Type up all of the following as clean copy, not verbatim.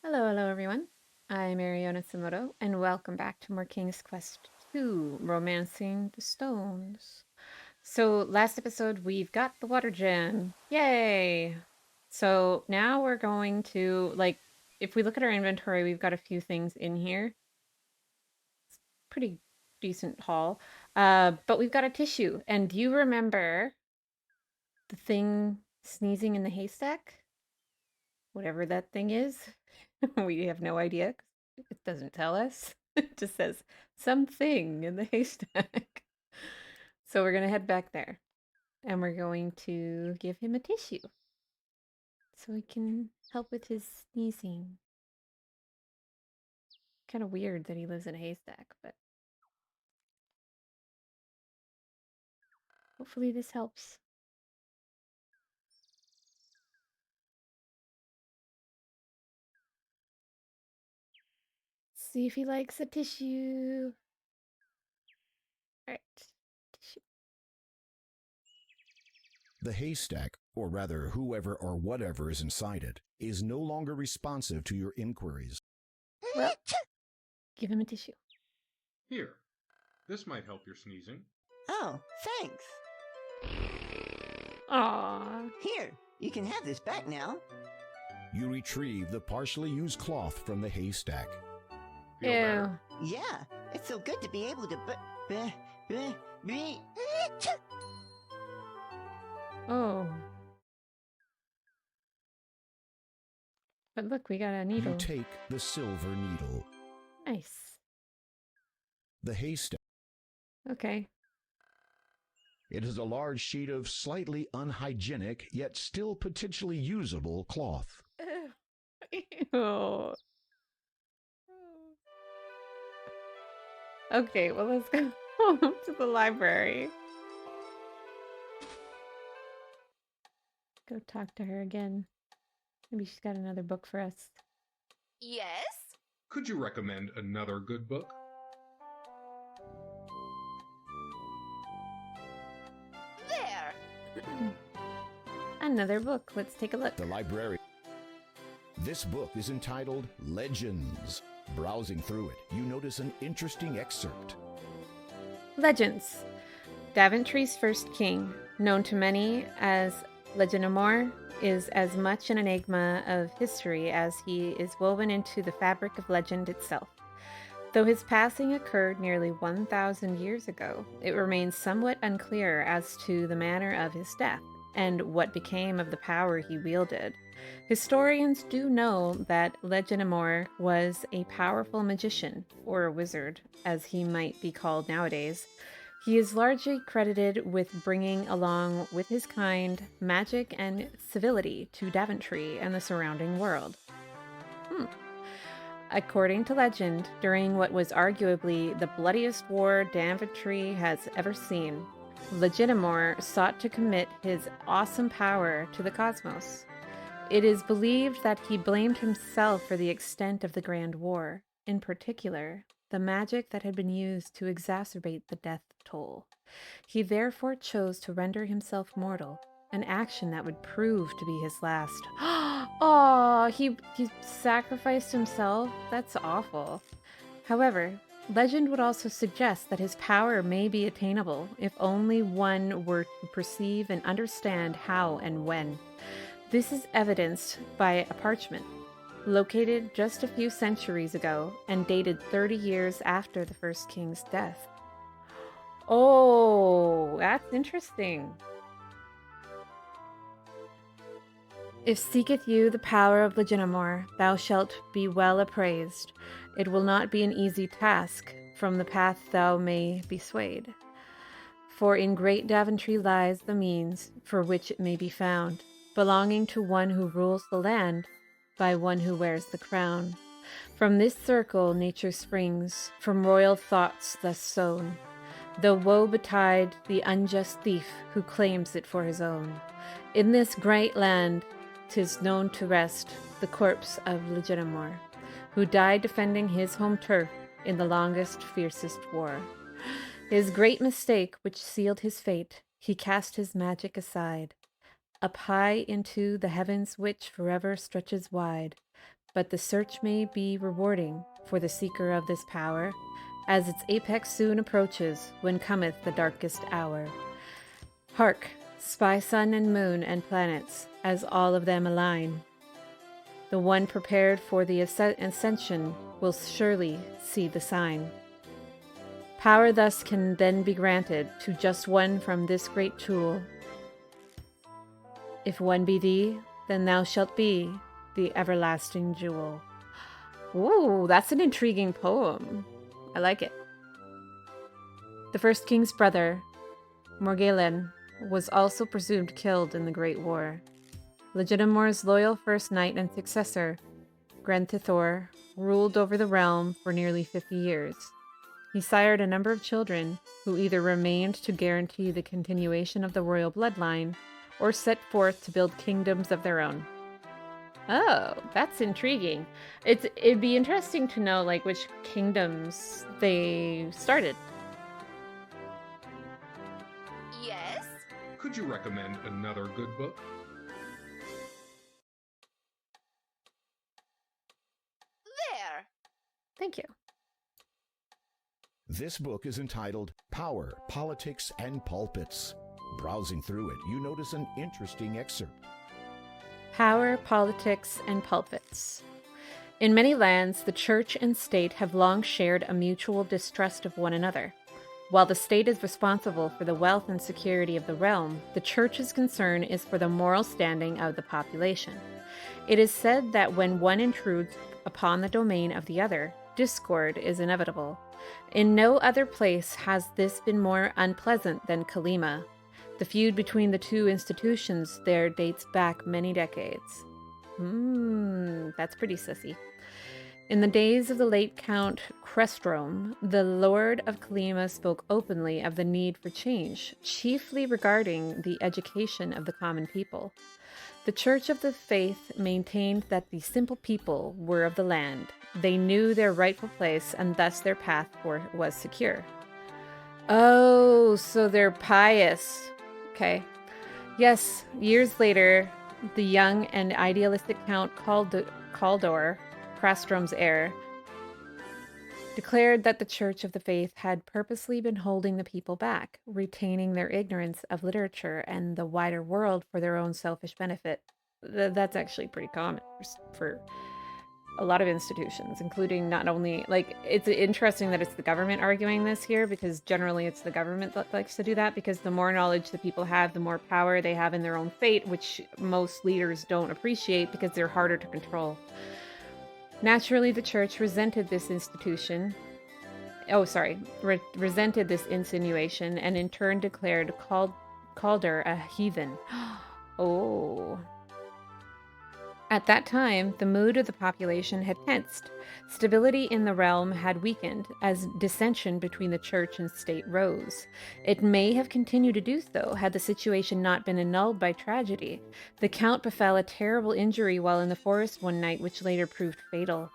Hello everyone. I'm Ariana Samoto, and welcome back to more King's Quest 2, Romancing the Stones. So, last episode, we've got the water gem. Yay! So, now we're going to, if we look at our inventory, we've got a few things in here. Pretty decent haul. But we've got a tissue. And do you remember the thing sneezing in the haystack? Whatever that thing is? We have no idea. 'Cause it doesn't tell us. It just says something in the haystack. So we're going to head back there and we're going to give him a tissue so he can help with his sneezing. Kind of weird that he lives in a haystack, but hopefully this helps. See if he likes a tissue. All right, tissue. The haystack, or rather whoever or whatever is inside it, is no longer responsive to your inquiries. Well, give him a tissue. Here, this might help your sneezing. Oh, thanks. Aww. Here, you can have this back now. You retrieve the partially used cloth from the haystack. Feel better? Yeah, it's so good to be able to be. Oh. But look, we got a needle. You take the silver needle. Nice. The haystack. Okay. It is a large sheet of slightly unhygienic, yet still potentially usable cloth. Ew. Okay, well, let's go to the library. Go talk to her again. Maybe she's got another book for us. Yes? Could you recommend another good book? There! Another book. Let's take a look. The library. This book is entitled Legends. Browsing through it, you notice an interesting excerpt. Legends. Daventry's first king, known to many as Leginomor, is as much an enigma of history as he is woven into the fabric of legend itself. Though his passing occurred nearly 1,000 years ago, it remains somewhat unclear as to the manner of his death and what became of the power he wielded. Historians do know that Leginomor was a powerful magician, or a wizard, as he might be called nowadays. He is largely credited with bringing along with his kind magic and civility to Daventry and the surrounding world. According to legend, during what was arguably the bloodiest war Daventry has ever seen, Leginomor sought to commit his awesome power to the cosmos. It is believed that he blamed himself for the extent of the Grand War, in particular, the magic that had been used to exacerbate the death toll. He therefore chose to render himself mortal, an action that would prove to be his last. Oh, he sacrificed himself? That's awful. However, legend would also suggest that his power may be attainable if only one were to perceive and understand how and when. This is evidenced by a parchment, located just a few centuries ago and dated 30 years after the first king's death. Oh, that's interesting. If seeketh you the power of Leginomor, thou shalt be well appraised. It will not be an easy task, from the path thou may be swayed. For in great Daventry lies the means for which it may be found, belonging to one who rules the land, by one who wears the crown. From this circle nature springs, from royal thoughts thus sown, though woe betide the unjust thief who claims it for his own. In this great land 'tis known to rest the corpse of Leginomor, who died defending his home turf in the longest, fiercest war. His great mistake, which sealed his fate, he cast his magic aside, up high into the heavens which forever stretches wide, but the search may be rewarding for the seeker of this power, as its apex soon approaches when cometh the darkest hour. Hark, spy sun and moon and planets, as all of them align. The one prepared for the ascension will surely see the sign. Power thus can then be granted to just one from this great tool. If one be thee, then thou shalt be the everlasting jewel. Ooh, that's an intriguing poem. I like it. The first king's brother, Morgalen, was also presumed killed in the Great War. Legitimaur's loyal first knight and successor, Grantithor, ruled over the realm for nearly 50 years. He sired a number of children who either remained to guarantee the continuation of the royal bloodline or set forth to build kingdoms of their own. Oh, that's intriguing. It'd be interesting to know like which kingdoms they started. Yes? Could you recommend another good book? There. Thank you. This book is entitled Power, Politics, and Pulpits. Browsing through it, you notice an interesting excerpt. Power, politics, and pulpits. In many lands, the church and state have long shared a mutual distrust of one another. While the state is responsible for the wealth and security of the realm, the church's concern is for the moral standing of the population. It is said that when one intrudes upon the domain of the other, discord is inevitable. In no other place has this been more unpleasant than Kolyma. The feud between the two institutions there dates back many decades. That's pretty sissy. In the days of the late Count Crestrom, the Lord of Kolyma spoke openly of the need for change, chiefly regarding the education of the common people. The Church of the Faith maintained that the simple people were of the land. They knew their rightful place, and thus their path was secure. Oh, so they're pious. Okay. Yes, years later, the young and idealistic Count Caldor, Crastrom's heir, declared that the Church of the Faith had purposely been holding the people back, retaining their ignorance of literature and the wider world for their own selfish benefit. That's actually pretty common for a lot of institutions, including not only, like, it's interesting that it's the government arguing this here, because generally it's the government that likes to do that, because the more knowledge the people have, the more power they have in their own fate, which most leaders don't appreciate because they're harder to control. Naturally, the church resented this insinuation, and in turn declared Calder a heathen. Oh. At that time, the mood of the population had tensed. Stability in the realm had weakened as dissension between the church and state rose. It may have continued to do so had the situation not been annulled by tragedy. The count befell a terrible injury while in the forest one night, which later proved fatal.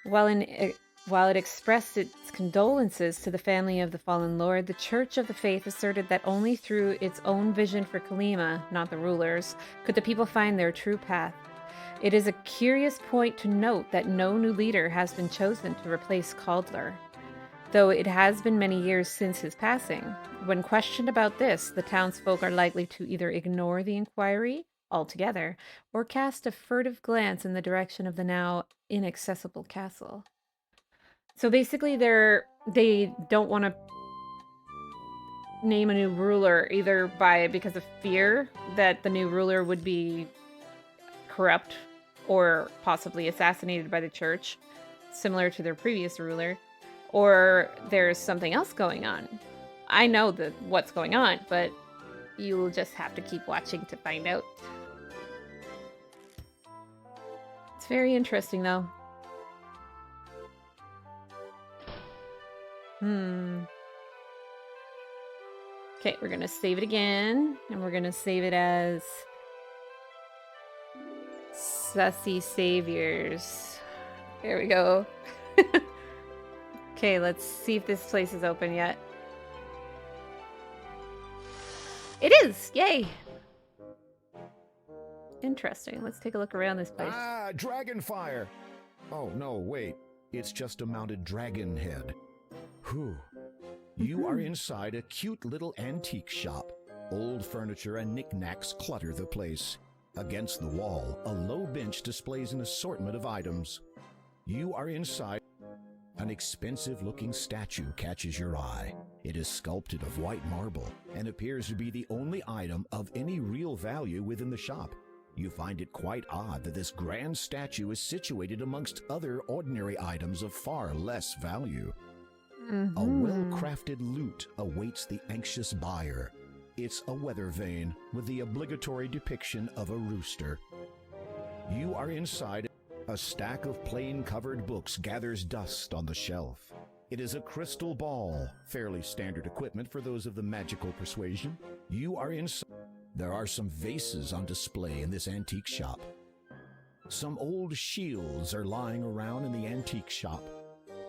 While it expressed its condolences to the family of the fallen lord, the Church of the Faith asserted that only through its own vision for Kolyma, not the rulers, could the people find their true path. It is a curious point to note that no new leader has been chosen to replace Caldler, though it has been many years since his passing. When questioned about this, the townsfolk are likely to either ignore the inquiry altogether or cast a furtive glance in the direction of the now inaccessible castle. So basically they don't want to name a new ruler either because of fear that the new ruler would be corrupt or possibly assassinated by the church, similar to their previous ruler, or there's something else going on. I know what's going on, but you'll just have to keep watching to find out. It's very interesting, though. Okay, we're gonna save it again, and we're gonna save it as Sussy Saviors. There we go. Okay, let's see if this place is open yet. It is! Yay! Interesting. Let's take a look around this place. Ah, dragon fire! Oh, no, wait. It's just a mounted dragon head. Whew. You are inside a cute little antique shop. Old furniture and knickknacks clutter the place. Against the wall, a low bench displays an assortment of items. You are inside. An expensive-looking statue catches your eye. It is sculpted of white marble and appears to be the only item of any real value within the shop. You find it quite odd that this grand statue is situated amongst other ordinary items of far less value. A well-crafted lute awaits the anxious buyer. It's a weather vane with the obligatory depiction of a rooster. You are inside. A stack of plain-covered books gathers dust on the shelf. It is a crystal ball, fairly standard equipment for those of the magical persuasion. You are inside. There are some vases on display in this antique shop. Some old shields are lying around in the antique shop.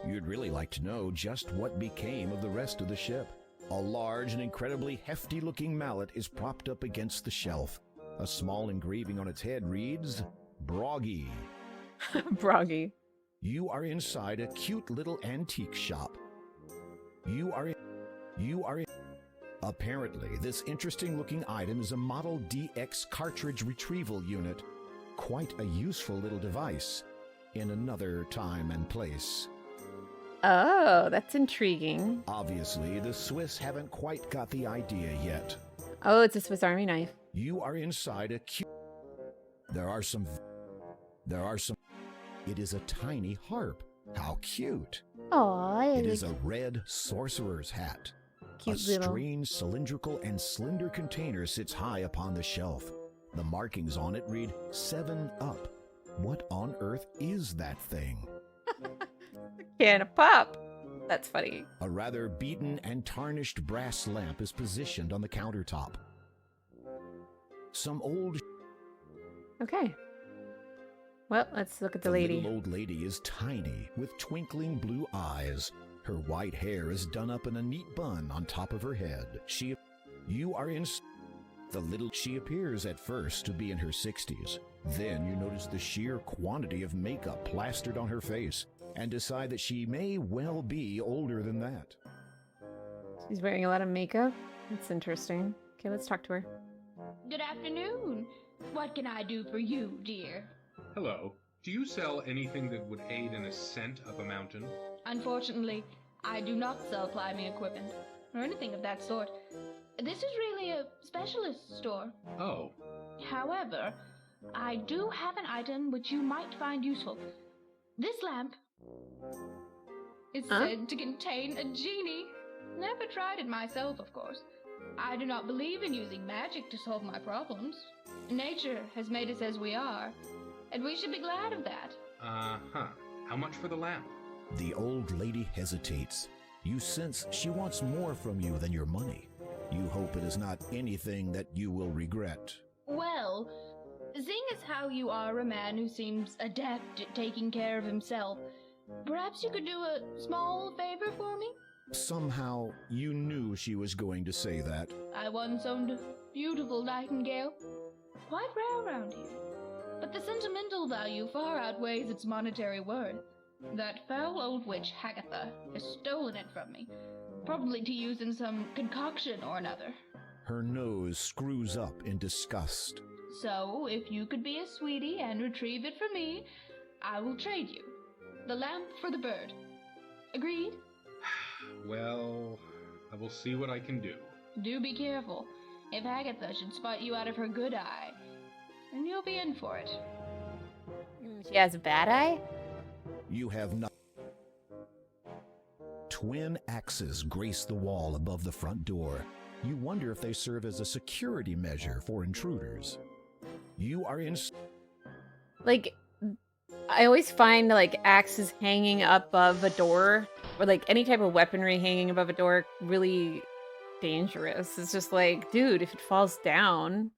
You'd really like to know just what became of the rest of the ship. A large and incredibly hefty-looking mallet is propped up against the shelf. A small engraving on its head reads, Broggy. Broggy. You are inside a cute little antique shop. Apparently, this interesting-looking item is a Model DX cartridge retrieval unit. Quite a useful little device in another time and place. Oh, that's intriguing. Obviously, the Swiss haven't quite got the idea yet. Oh, it's a Swiss Army knife. You are inside a cute... There are some... It is a tiny harp. How cute. Aw, It is a red sorcerer's hat. cute A little. strange cylindrical and slender container sits high upon the shelf. The markings on it read 7 Up. What on earth is that thing? Can of pop. That's funny. A rather beaten and tarnished brass lamp is positioned on the countertop. Some old... Okay. Well, let's look at the The lady. little old lady is tiny, with twinkling blue eyes. Her white hair is done up in a neat bun on top of her head. She appears at first to be in her 60s. Then you notice the sheer quantity of makeup plastered on her face and decide that she may well be older than that. She's wearing a lot of makeup. That's interesting. Okay, let's talk to her. Good afternoon. What can I do for you, dear? Hello. Do you sell anything that would aid in ascent up a mountain? Unfortunately, I do not sell climbing equipment or anything of that sort. This is really a specialist store. Oh, However, I do have an item which you might find useful. This lamp is Huh? said to contain a genie. Never tried it myself, of course. I do not believe in using magic to solve my problems. Nature has made us as we are, and we should be glad of that. uh-huh. How much for the lamp? The old lady hesitates. You sense she wants more from you than your money. You hope it is not anything that you will regret. Well, seeing as how you are a man who seems adept at taking care of himself, perhaps you could do a small favor for me? Somehow, you knew she was going to say that. I once owned a beautiful Nightingale, quite rare around here, but the sentimental value far outweighs its monetary worth. That foul old witch Agathas has stolen it from me, probably to use in some concoction or another. Her nose screws up in disgust. So, if you could be a sweetie and retrieve it for me, I will trade you. The lamp for the bird. Agreed? Well, I will see what I can do. Do be careful. If Agatha should spot you out of her good eye, then you'll be in for it. She has a bad eye? You have not. Twin axes grace the wall above the front door. You wonder if they serve as a security measure for intruders. You are in. Like, I always find like axes hanging above a door, or like any type of weaponry hanging above a door, really dangerous. It's just like, dude, if it falls down,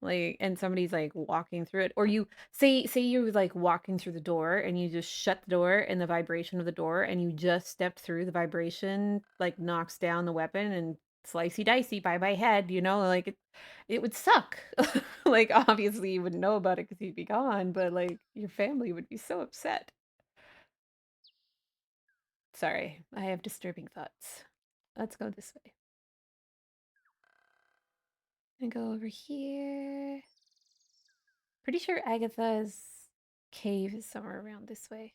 like, and somebody's like walking through it, or you say you're like walking through the door and you just shut the door and the vibration of the door and you just step through the vibration like knocks down the weapon and slicey dicey by my head, you know, like it would suck. Like obviously you wouldn't know about it because he'd be gone, but like your family would be so upset. Sorry, I have disturbing thoughts. Let's go this way. And go over here. Pretty sure Agatha's cave is somewhere around this way.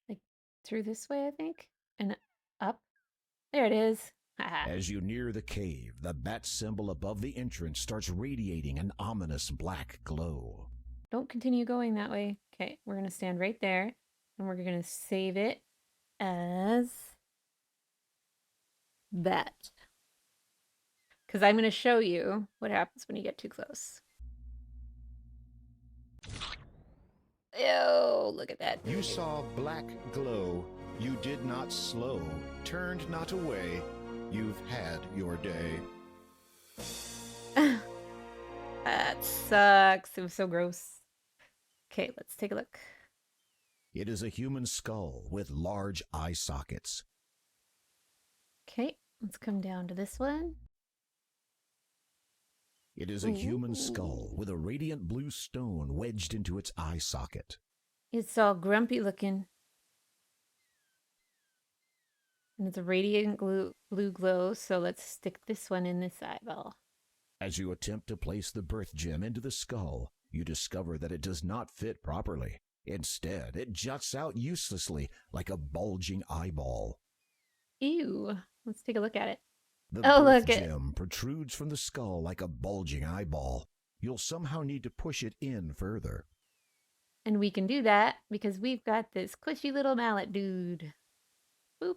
Like through this way, I think. And up. There it is. Haha. As you near the cave, the bat symbol above the entrance starts radiating an ominous black glow. Don't continue going that way. Okay, we're going to stand right there. And we're going to save it as that. Because I'm going to show you what happens when you get too close. Ew, look at that. You saw black glow. You did not slow, turned not away. You've had your day. That sucks. It was so gross. Okay, let's take a look. It is a human skull with large eye sockets. Okay, let's come down to this one. It is a human skull with a radiant blue stone wedged into its eye socket. It's all grumpy looking. And it's a radiant blue glow, so let's stick this one in this eyeball. As you attempt to place the birth gem into the skull, you discover that it does not fit properly. Instead, it juts out uselessly like a bulging eyeball. Ew. Let's take a look at it. The Oh, birth look it. gem protrudes from the skull like a bulging eyeball. You'll somehow need to push it in further. And we can do that because we've got this squishy little mallet dude. Boop.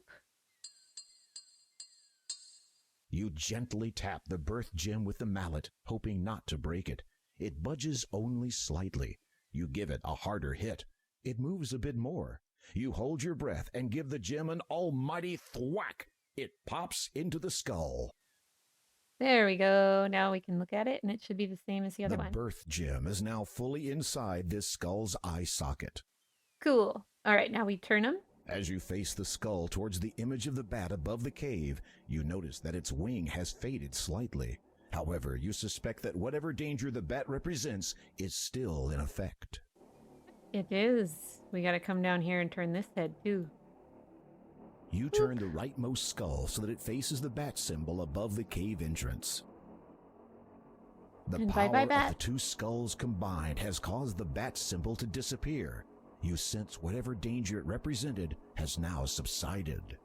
You gently tap the birth gem with the mallet, hoping not to break it. It budges only slightly. You give it a harder hit. It moves a bit more. You hold your breath and give the gem an almighty thwack. It pops into the skull. There we go. Now we can look at it, and it should be the same as the other The one. birth gem is now fully inside this skull's eye socket. Cool. All right, now we turn them. As you face the skull towards the image of the bat above the cave, you notice that its wing has faded slightly. However, you suspect that whatever danger the bat represents is still in effect. It is. We got to come down here and turn this head, too. You turn the rightmost skull so that it faces the bat symbol above the cave entrance. The And power bye-bye, of bat. the two skulls combined has caused the bat symbol to disappear. You sense whatever danger it represented has now subsided.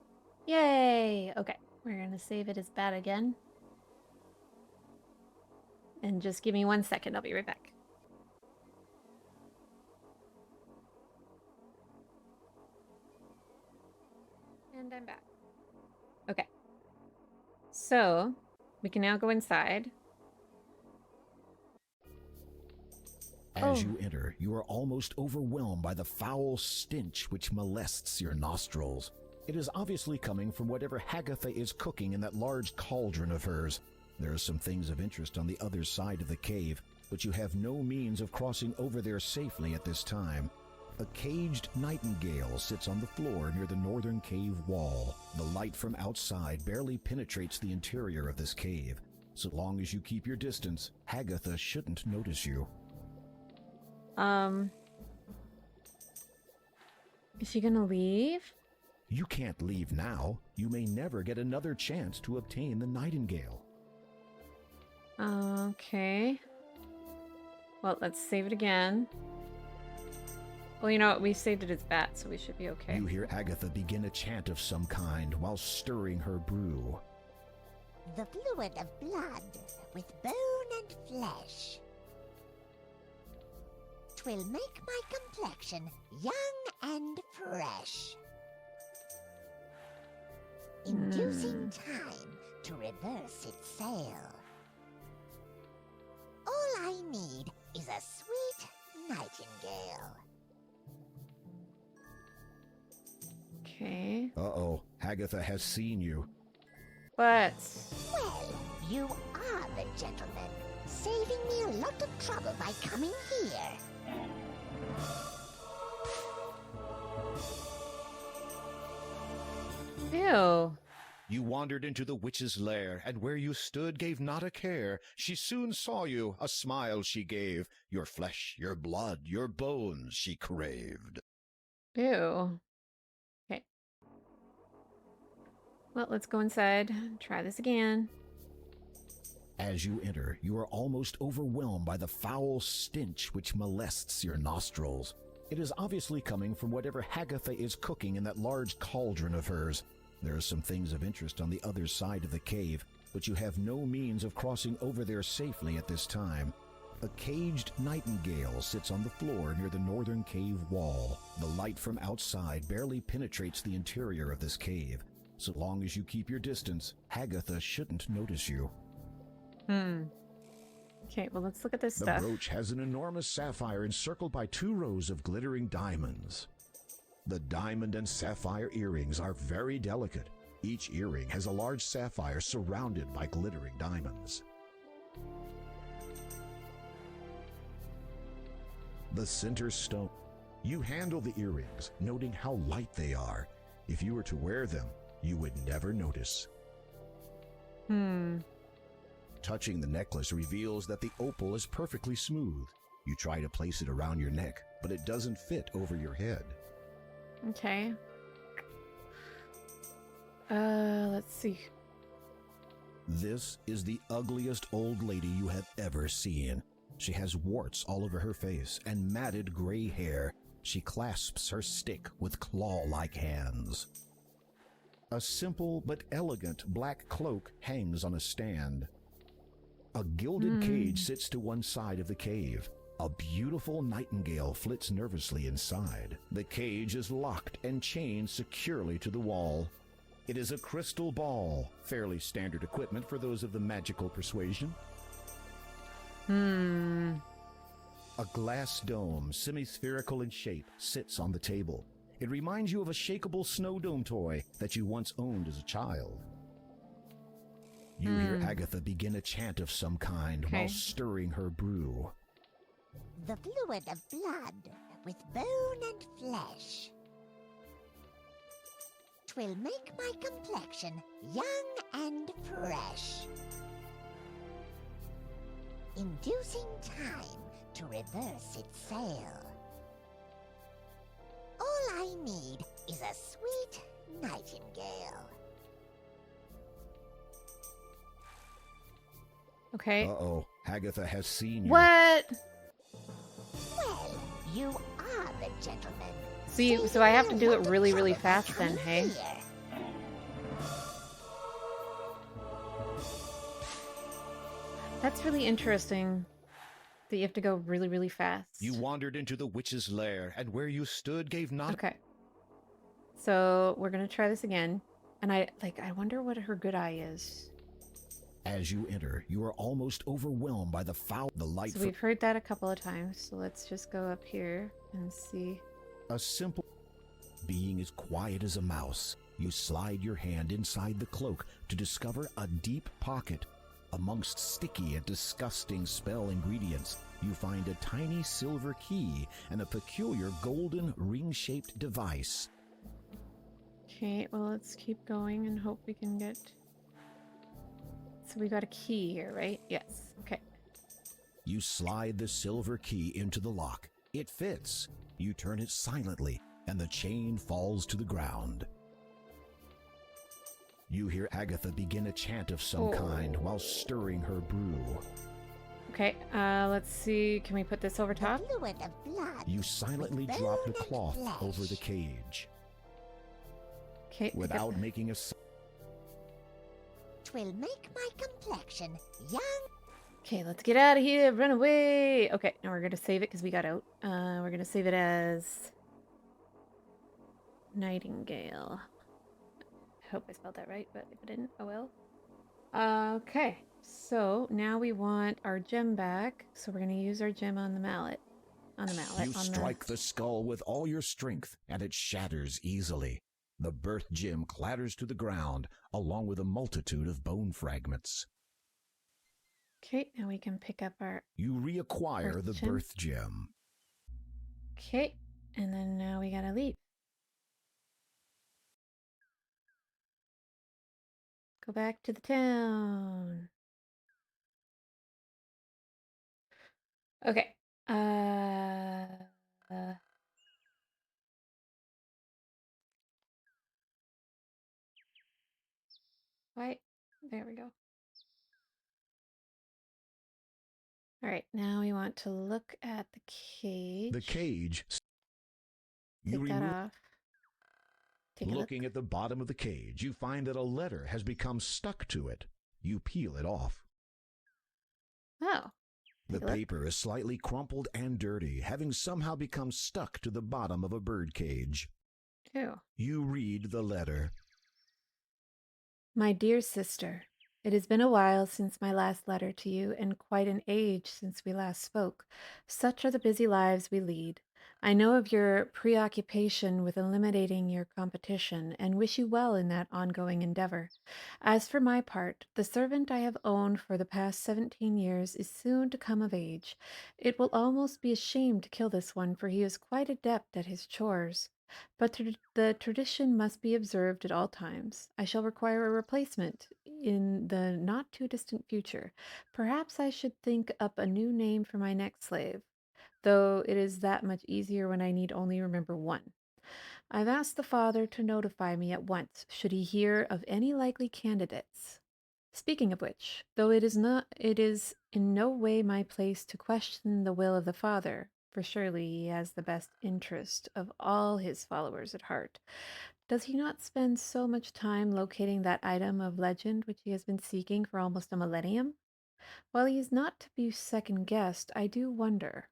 Yay! Okay, we're going to save it as bat again. And just give me 1 second. I'll be right back. And I'm back. Okay. So, we can now go inside. As you enter, you are almost overwhelmed by the foul stench which molests your nostrils. It is obviously coming from whatever Agathas is cooking in that large cauldron of hers. There are some things of interest on the other side of the cave, but you have no means of crossing over there safely at this time. A caged nightingale sits on the floor near the northern cave wall. The light from outside barely penetrates the interior of this cave. So long as you keep your distance, Agathas shouldn't notice you. Is she gonna leave? You can't leave now. You may never get another chance to obtain the Nightingale. Okay. Well, let's save it again. Well, you know what? We saved it as bat, so we should be okay. You hear Agatha begin a chant of some kind while stirring her brew. The fluid of blood with bone and flesh. 'Twill make my complexion young and fresh. Inducing time to reverse its sail. All I need is a sweet nightingale. Okay. Uh-oh, Agatha has seen you. But Well, you are the gentleman, saving me a lot of trouble by coming here. ew. You wandered into the witch's lair, and where you stood gave not a care. She soon saw you, a smile she gave. Your flesh, your blood, your bones she craved. Ew. Okay. Well, let's go inside. Try this again. As you enter, you are almost overwhelmed by the foul stench which molests your nostrils. It is obviously coming from whatever Agathas is cooking in that large cauldron of hers. There are some things of interest on the other side of the cave, but you have no means of crossing over there safely at this time. A caged nightingale sits on the floor near the northern cave wall. The light from outside barely penetrates the interior of this cave. So long as you keep your distance, Agathas shouldn't notice you. Okay, well, let's look at this The stuff. brooch has an enormous sapphire encircled by 2 rows of glittering diamonds. The diamond and sapphire earrings are very delicate. Each earring has a large sapphire surrounded by glittering diamonds. The center stone. You handle the earrings, noting how light they are. If you were to wear them, you would never notice. Touching the necklace reveals that the opal is perfectly smooth. You try to place it around your neck, but it doesn't fit over your head. Okay. Let's see. This is the ugliest old lady you have ever seen. She has warts all over her face and matted gray hair. She clasps her stick with claw-like hands. A simple but elegant black cloak hangs on a stand. A gilded cage sits to one side of the cave. A beautiful nightingale flits nervously inside. The cage is locked and chained securely to the wall. It is a crystal ball, fairly standard equipment for those of the magical persuasion. A glass dome, semi-spherical in shape, sits on the table. It reminds you of a shakeable snow dome toy that you once owned as a child. You hear Agathas begin a chant of some kind while stirring her brew. The fluid of blood with bone and flesh. 'Twill make my complexion young and fresh. Inducing time to reverse its sail. All I need is a sweet nightingale. Okay. Uh-oh, Agathas has seen you. What? Well, you are the gentleman. So I have to do it really, really fast then, hey? Here. That's really interesting. That you have to go really, really fast. You wandered into the witch's lair, and where you stood gave not... Okay. So we're gonna try this again. And I wonder what her good eye is. As you enter, you are almost overwhelmed by the light. So we've heard that a couple of times. So let's just go up here and see. A simple being as quiet as a mouse. You slide your hand inside the cloak to discover a deep pocket. Amongst sticky and disgusting spell ingredients, you find a tiny silver key and a peculiar golden ring-shaped device. Okay, well, let's keep going and hope we can get... So we got a key here, right? Yes. Okay. You slide the silver key into the lock. It fits. You turn it silently, and the chain falls to the ground. You hear Agathas begin a chant of some kind while stirring her brew. Okay, let's see. Can we put this over top? The fluid of blood. You silently with drop the bone and cloth flesh. over the cage. Okay. Without making a Twill make my complexion young. Okay, let's get out of here. Run away. Okay, now we're going to save it because we got out. We're going to save it as Nightingale. I hope I spelled that right, but if I didn't, oh well. Okay, so now we want our gem back. So we're going to use our gem on the mallet. You strike the skull with all your strength, and it shatters easily. The birth gem clatters to the ground, along with a multitude of bone fragments. Okay, now we can pick up our... You reacquire Birth the gem. birth gem. Okay, and then now we gotta leave. go back to the town. Okay. Uh, Why? There we go. All right, now we want to look at the cage. The cage. You Take that remove. off. Take a look. Looking at the bottom of the cage, you find that a letter has become stuck to it. You peel it off. Oh. The Take a look. paper is slightly crumpled and dirty, having somehow become stuck to the bottom of a bird cage. Ew. You read the letter. My dear sister, it has been a while since my last letter to you, and quite an age since we last spoke. Such are the busy lives we lead. I know of your preoccupation with eliminating your competition, and wish you well in that ongoing endeavor. As for my part, the servant I have owned for the past 17 years is soon to come of age. It will almost be a shame to kill this one, for he is quite adept at his chores. But the tradition must be observed at all times. I shall require a replacement in the not too distant future. Perhaps I should think up a new name for my next slave, though it is that much easier when I need only remember one. I've asked the father to notify me at once should he hear of any likely candidates. Speaking of which, though it is in no way my place to question the will of the father, for surely he has the best interest of all his followers at heart. Does he not spend so much time locating that item of legend which he has been seeking for almost a millennium? While he is not to be second guessed, I do wonder,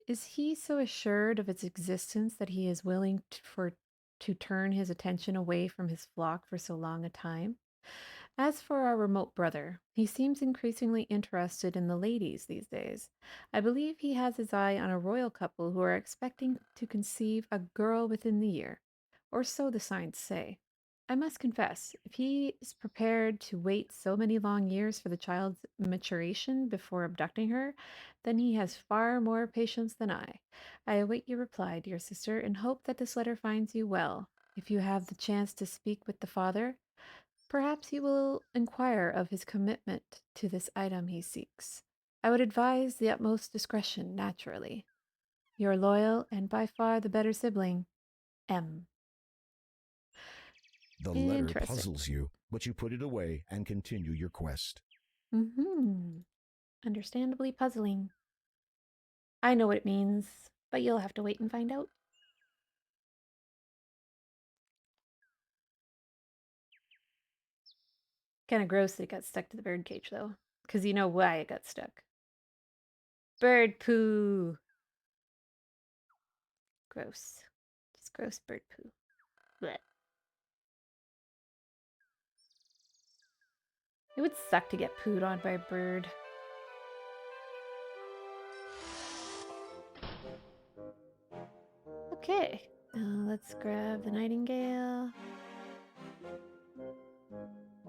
is he so assured of its existence that he is willing to turn his attention away from his flock for so long a time? As for our remote brother, he seems increasingly interested in the ladies these days. I believe he has his eye on a royal couple who are expecting to conceive a girl within the year, or so the signs say. I must confess, if he is prepared to wait so many long years for the child's maturation before abducting her, then he has far more patience than I. I await your reply, dear sister, and hope that this letter finds you well. If you have the chance to speak with the father, perhaps you will inquire of his commitment to this item he seeks. I would advise the utmost discretion, naturally. Your loyal and by far the better sibling, M. The letter Interesting. puzzles you, but you put it away and continue your quest. Understandably puzzling. I know what it means, but you'll have to wait and find out. Kind of gross that it got stuck to the birdcage, though. Because you know why it got stuck. Bird poo! Gross. Just gross bird poo. Blech. It would suck to get pooed on by a bird. Okay, let's grab the Nightingale.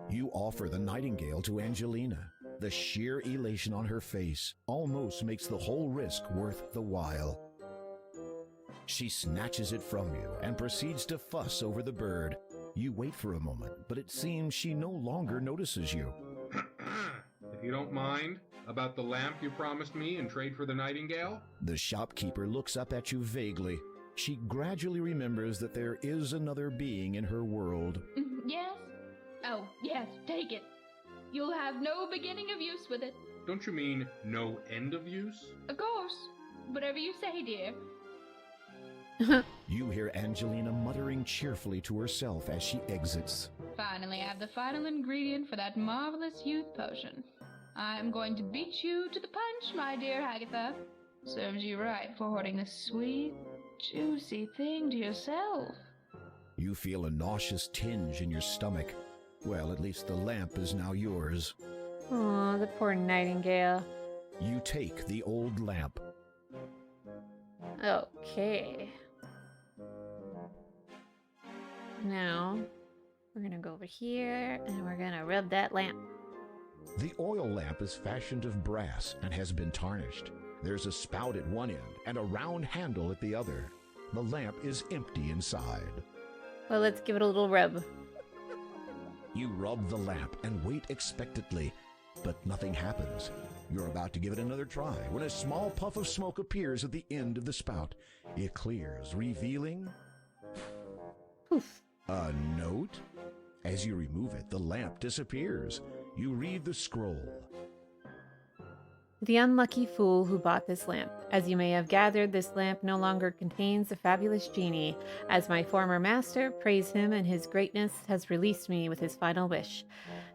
You offer the Nightingale to Angelina. The sheer elation on her face almost makes the whole risk worth the while. She snatches it from you and proceeds to fuss over the bird. You wait for a moment, but it seems she no longer notices you. If you don't mind, about the lamp you promised me in trade for the Nightingale? The shopkeeper looks up at you vaguely. She gradually remembers that there is another being in her world. Yes? Oh, yes, take it. You'll have no beginning of use with it. Don't you mean no end of use? Of course. Whatever you say, dear. You hear Angelina muttering cheerfully to herself as she exits. Finally, I have the final ingredient for that marvelous youth potion. I'm going to beat you to the punch, my dear Agatha. Serves you right for hoarding this sweet, juicy thing to yourself. You feel a nauseous tinge in your stomach. Well, at least the lamp is now yours. Oh, the poor Nightingale. You take the old lamp. Okay. Now, we're gonna go over here and we're gonna rub that lamp. The oil lamp is fashioned of brass and has been tarnished. There's a spout at one end and a round handle at the other. The lamp is empty inside. Well, let's give it a little rub. You rub the lamp and wait expectantly, but nothing happens. You're about to give it another try when a small puff of smoke appears at the end of the spout. It clears, revealing Poof. a note. As you remove it, the lamp disappears. You read the scroll. The unlucky fool who bought this lamp. As you may have gathered, this lamp no longer contains the fabulous genie. As my former master, praise him and his greatness, has released me with his final wish.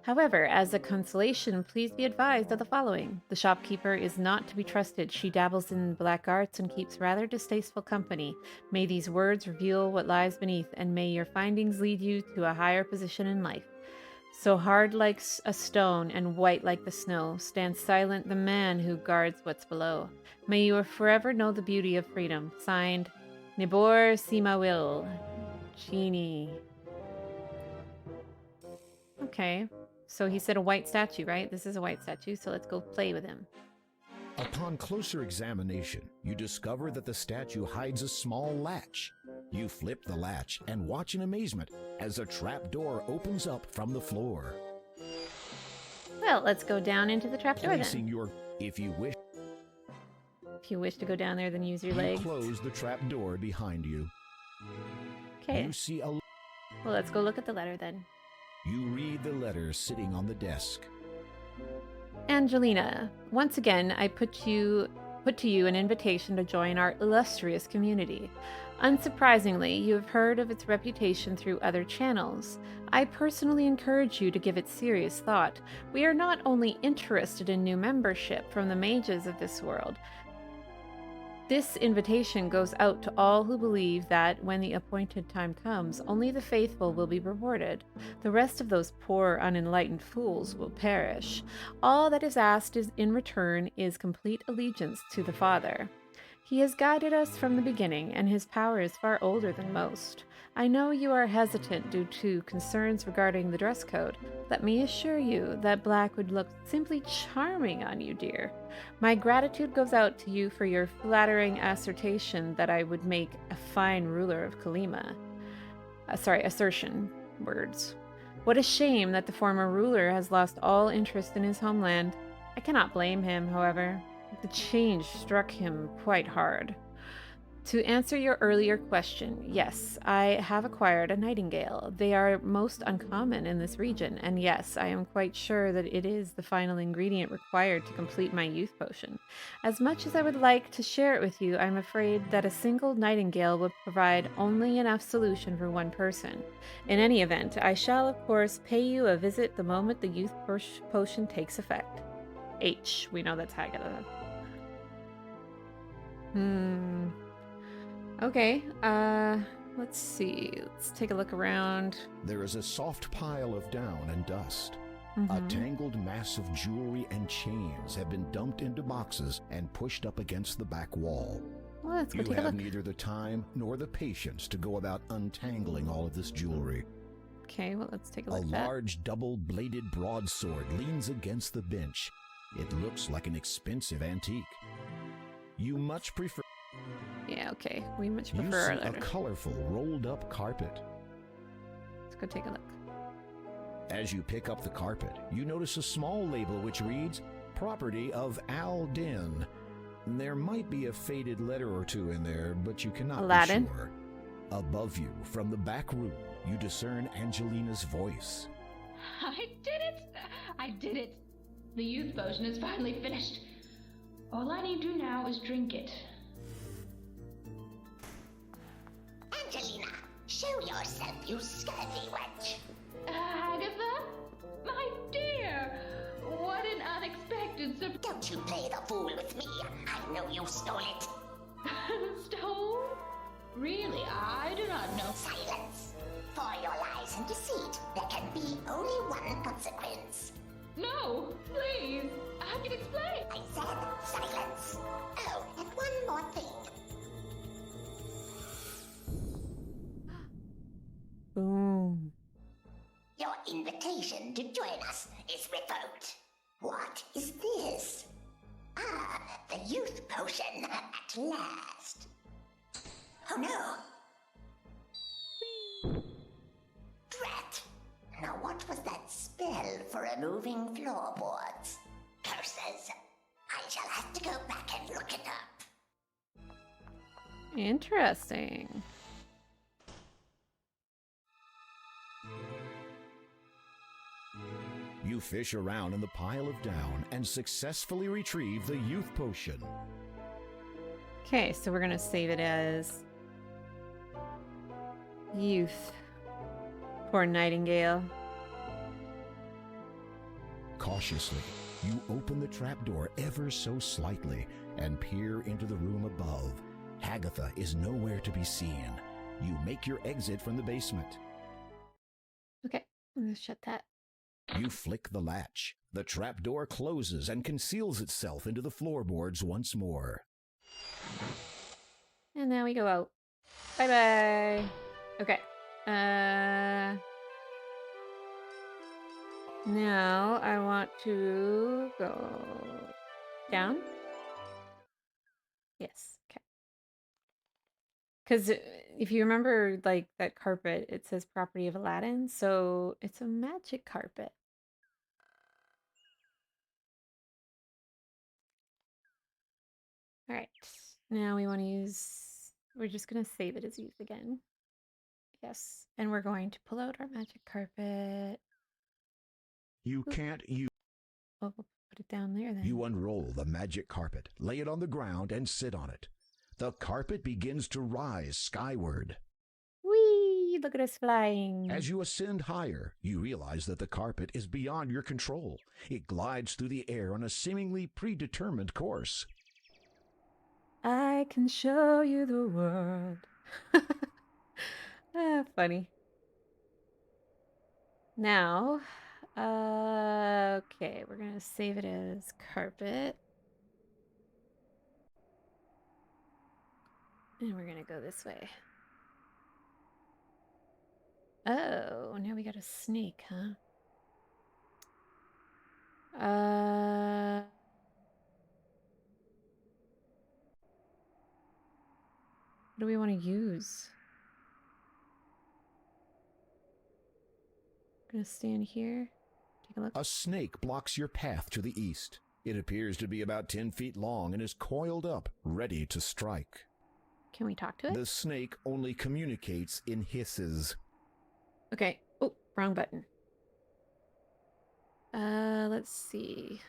However, as a consolation, please be advised of the following. The shopkeeper is not to be trusted. She dabbles in black arts and keeps rather distasteful company. May these words reveal what lies beneath, and may your findings lead you to a higher position in life. So hard like a stone and white like the snow, stands silent the man who guards what's below. May you forever know the beauty of freedom. Signed, Nibor Simawil, Genie. Okay, so he said a white statue, right? This is a white statue, so let's go play with him. Upon closer examination, you discover that the statue hides a small latch. You flip the latch and watch in amazement as a trap door opens up from the floor. Well, let's go down into the trapdoor Placing then. your, if you wish, If you wish to go down there, then use your you legs. close the trap door behind you. Okay, You see a, well, let's go look at the letter then. you read the letter sitting on the desk. Angelina, once again, I put to you an invitation to join our illustrious community. Unsurprisingly, you have heard of its reputation through other channels. I personally encourage you to give it serious thought. We are not only interested in new membership from the mages of this world. This invitation goes out to all who believe that, when the appointed time comes, only the faithful will be rewarded. The rest of those poor, unenlightened fools will perish. All that is asked in return is complete allegiance to the Father. He has guided us from the beginning, and his power is far older than most. I know you are hesitant due to concerns regarding the dress code. Let me assure you that black would look simply charming on you, dear. My gratitude goes out to you for your flattering assertion that I would make a fine ruler of Kolyma. Assertion. Words. What a shame that the former ruler has lost all interest in his homeland. I cannot blame him, however. The change struck him quite hard. To answer your earlier question, yes, I have acquired a nightingale. They are most uncommon in this region, and yes, I am quite sure that it is the final ingredient required to complete my youth potion. As much as I would like to share it with you, I'm afraid that a single nightingale would provide only enough solution for one person. In any event, I shall, of course, pay you a visit the moment the youth potion takes effect. H. We know that's Agathas. Okay, let's see. Let's take a look around. There is a soft pile of down and dust. A Mhm. tangled mass of jewelry and chains have been dumped into boxes and pushed up against the back wall. Well, let's go You take a have look. neither the time nor the patience to go about untangling all of this jewelry. Okay, well, let's take a A look at that. large double-bladed broadsword leans against the bench. It looks like an expensive antique. You much prefer... Yeah, okay. We much You prefer our see a letter. colorful rolled-up carpet. Let's go take a look. As you pick up the carpet, you notice a small label which reads, "Property of Al Din." There might be a faded letter or two in there, but you cannot Aladdin? be sure. Above you, from the back room, you discern Angelina's voice. I did it! I did it! The youth potion is finally finished. All I need to do now is drink it. Angelina, show yourself, you scurvy wench. Agatha? My dear! What an unexpected surprise! Don't you play the fool with me. I know you stole it. Stole? Really, I do not know. Silence. For your lies and deceit, there can be only one consequence. No, please, I can explain. I said silence. Oh, and one more thing. Boom. Your invitation to join us is revoked. What is this? Ah, the youth potion at last. Oh no. Drat. Now what was that removing floorboards. Curses. I shall have to go back and look it up. Interesting. You fish around in the pile of down and successfully retrieve the youth potion. Okay, so we're gonna save it as youth. Poor Nightingale. Cautiously, you open the trapdoor ever so slightly and peer into the room above. Agatha is nowhere to be seen. You make your exit from the basement. Okay, I'm gonna shut that. You flick the latch. The trapdoor closes and conceals itself into the floorboards once more. And now we go out. Bye-bye. Okay. Now I want to go down. Yes. Okay. Because if you remember, like, that carpet, it says property of Aladdin, so it's a magic carpet. All right. Now we want to use, we're just going to save it as youth again. Yes. And we're going to pull out our magic carpet. You can't use. Oh, we'll put it down there then. You unroll the magic carpet, lay it on the ground, and sit on it. The carpet begins to rise skyward. Whee! Look at us flying. As you ascend higher, you realize that the carpet is beyond your control. It glides through the air on a seemingly predetermined course. I can show you the world. Funny. Now, okay, we're gonna save it as carpet. And we're gonna go this way. Oh, now we got a snake, huh? What do we want to use? I'm gonna stand here. Take a look. A snake blocks your path to the east. It appears to be about 10 feet long and is coiled up, ready to strike. Can we talk to it? The snake only communicates in hisses. Okay. Oh, wrong button. Let's see.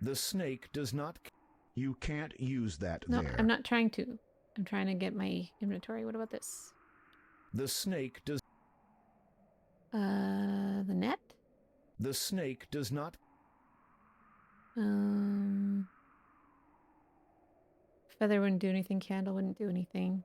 The snake does not. You can't use that No, there. I'm not trying to. I'm trying to get my inventory. What about this? The snake does. The net? The snake does not. Feather wouldn't do anything. Candle wouldn't do anything.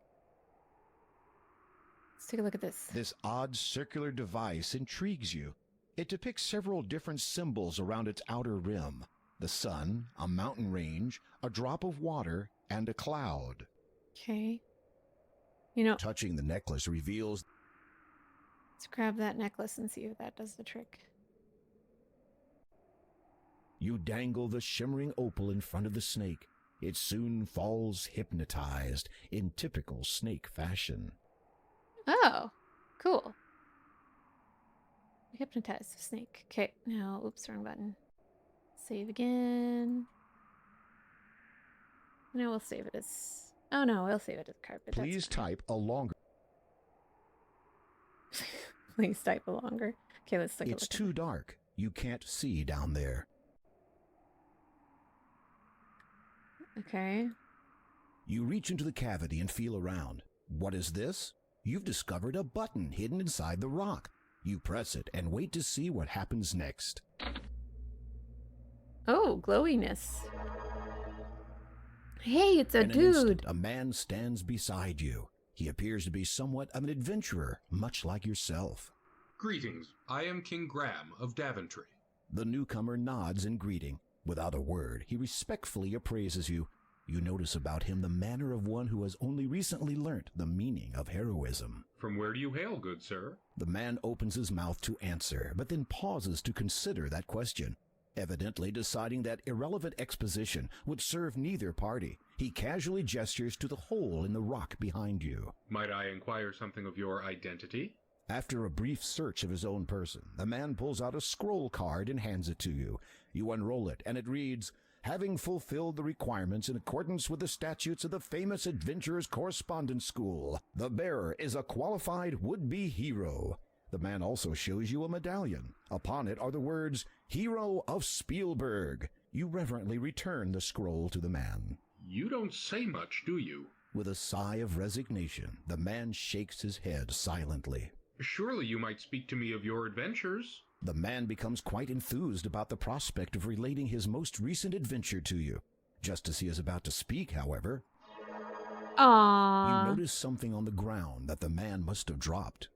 Let's take a look at this. This odd circular device intrigues you. It depicts several different symbols around its outer rim. The sun, a mountain range, a drop of water, and a cloud. Okay. You know, Touching the necklace reveals. let's grab that necklace and see if that does the trick. You dangle the shimmering opal in front of the snake. It soon falls hypnotized in typical snake fashion. Oh, cool. Hypnotize the snake. Okay, now, oops, wrong button. Save again. Now we'll save it as... Oh no, we'll save it as carpet. That's Please fine. type a longer. Please type a longer. Okay, let's take a look. It's too dark. You can't see down there. Okay. You reach into the cavity and feel around. What is this? You've discovered a button hidden inside the rock. You press it and wait to see what happens next. Oh, glowiness. Hey, it's a In an instant, dude. a man stands beside you. He appears to be somewhat of an adventurer, much like yourself. Greetings. I am King Graham of Daventry. The newcomer nods in greeting. Without a word, he respectfully appraises you. You notice about him the manner of one who has only recently learnt the meaning of heroism. From where do you hail, good sir? The man opens his mouth to answer, but then pauses to consider that question. Evidently deciding that irrelevant exposition would serve neither party, he casually gestures to the hole in the rock behind you. Might I inquire something of your identity? After a brief search of his own person, the man pulls out a scroll card and hands it to you. You unroll it, and it reads, "Having fulfilled the requirements in accordance with the statutes of the famous Adventurers Correspondence School, the bearer is a qualified would-be hero." The man also shows you a medallion. Upon it are the words, "Hero of Spielberg." You reverently return the scroll to the man. You don't say much, do you? With a sigh of resignation, the man shakes his head silently. Surely you might speak to me of your adventures. The man becomes quite enthused about the prospect of relating his most recent adventure to you. Just as he is about to speak, however, Aww. you notice something on the ground that the man must have dropped.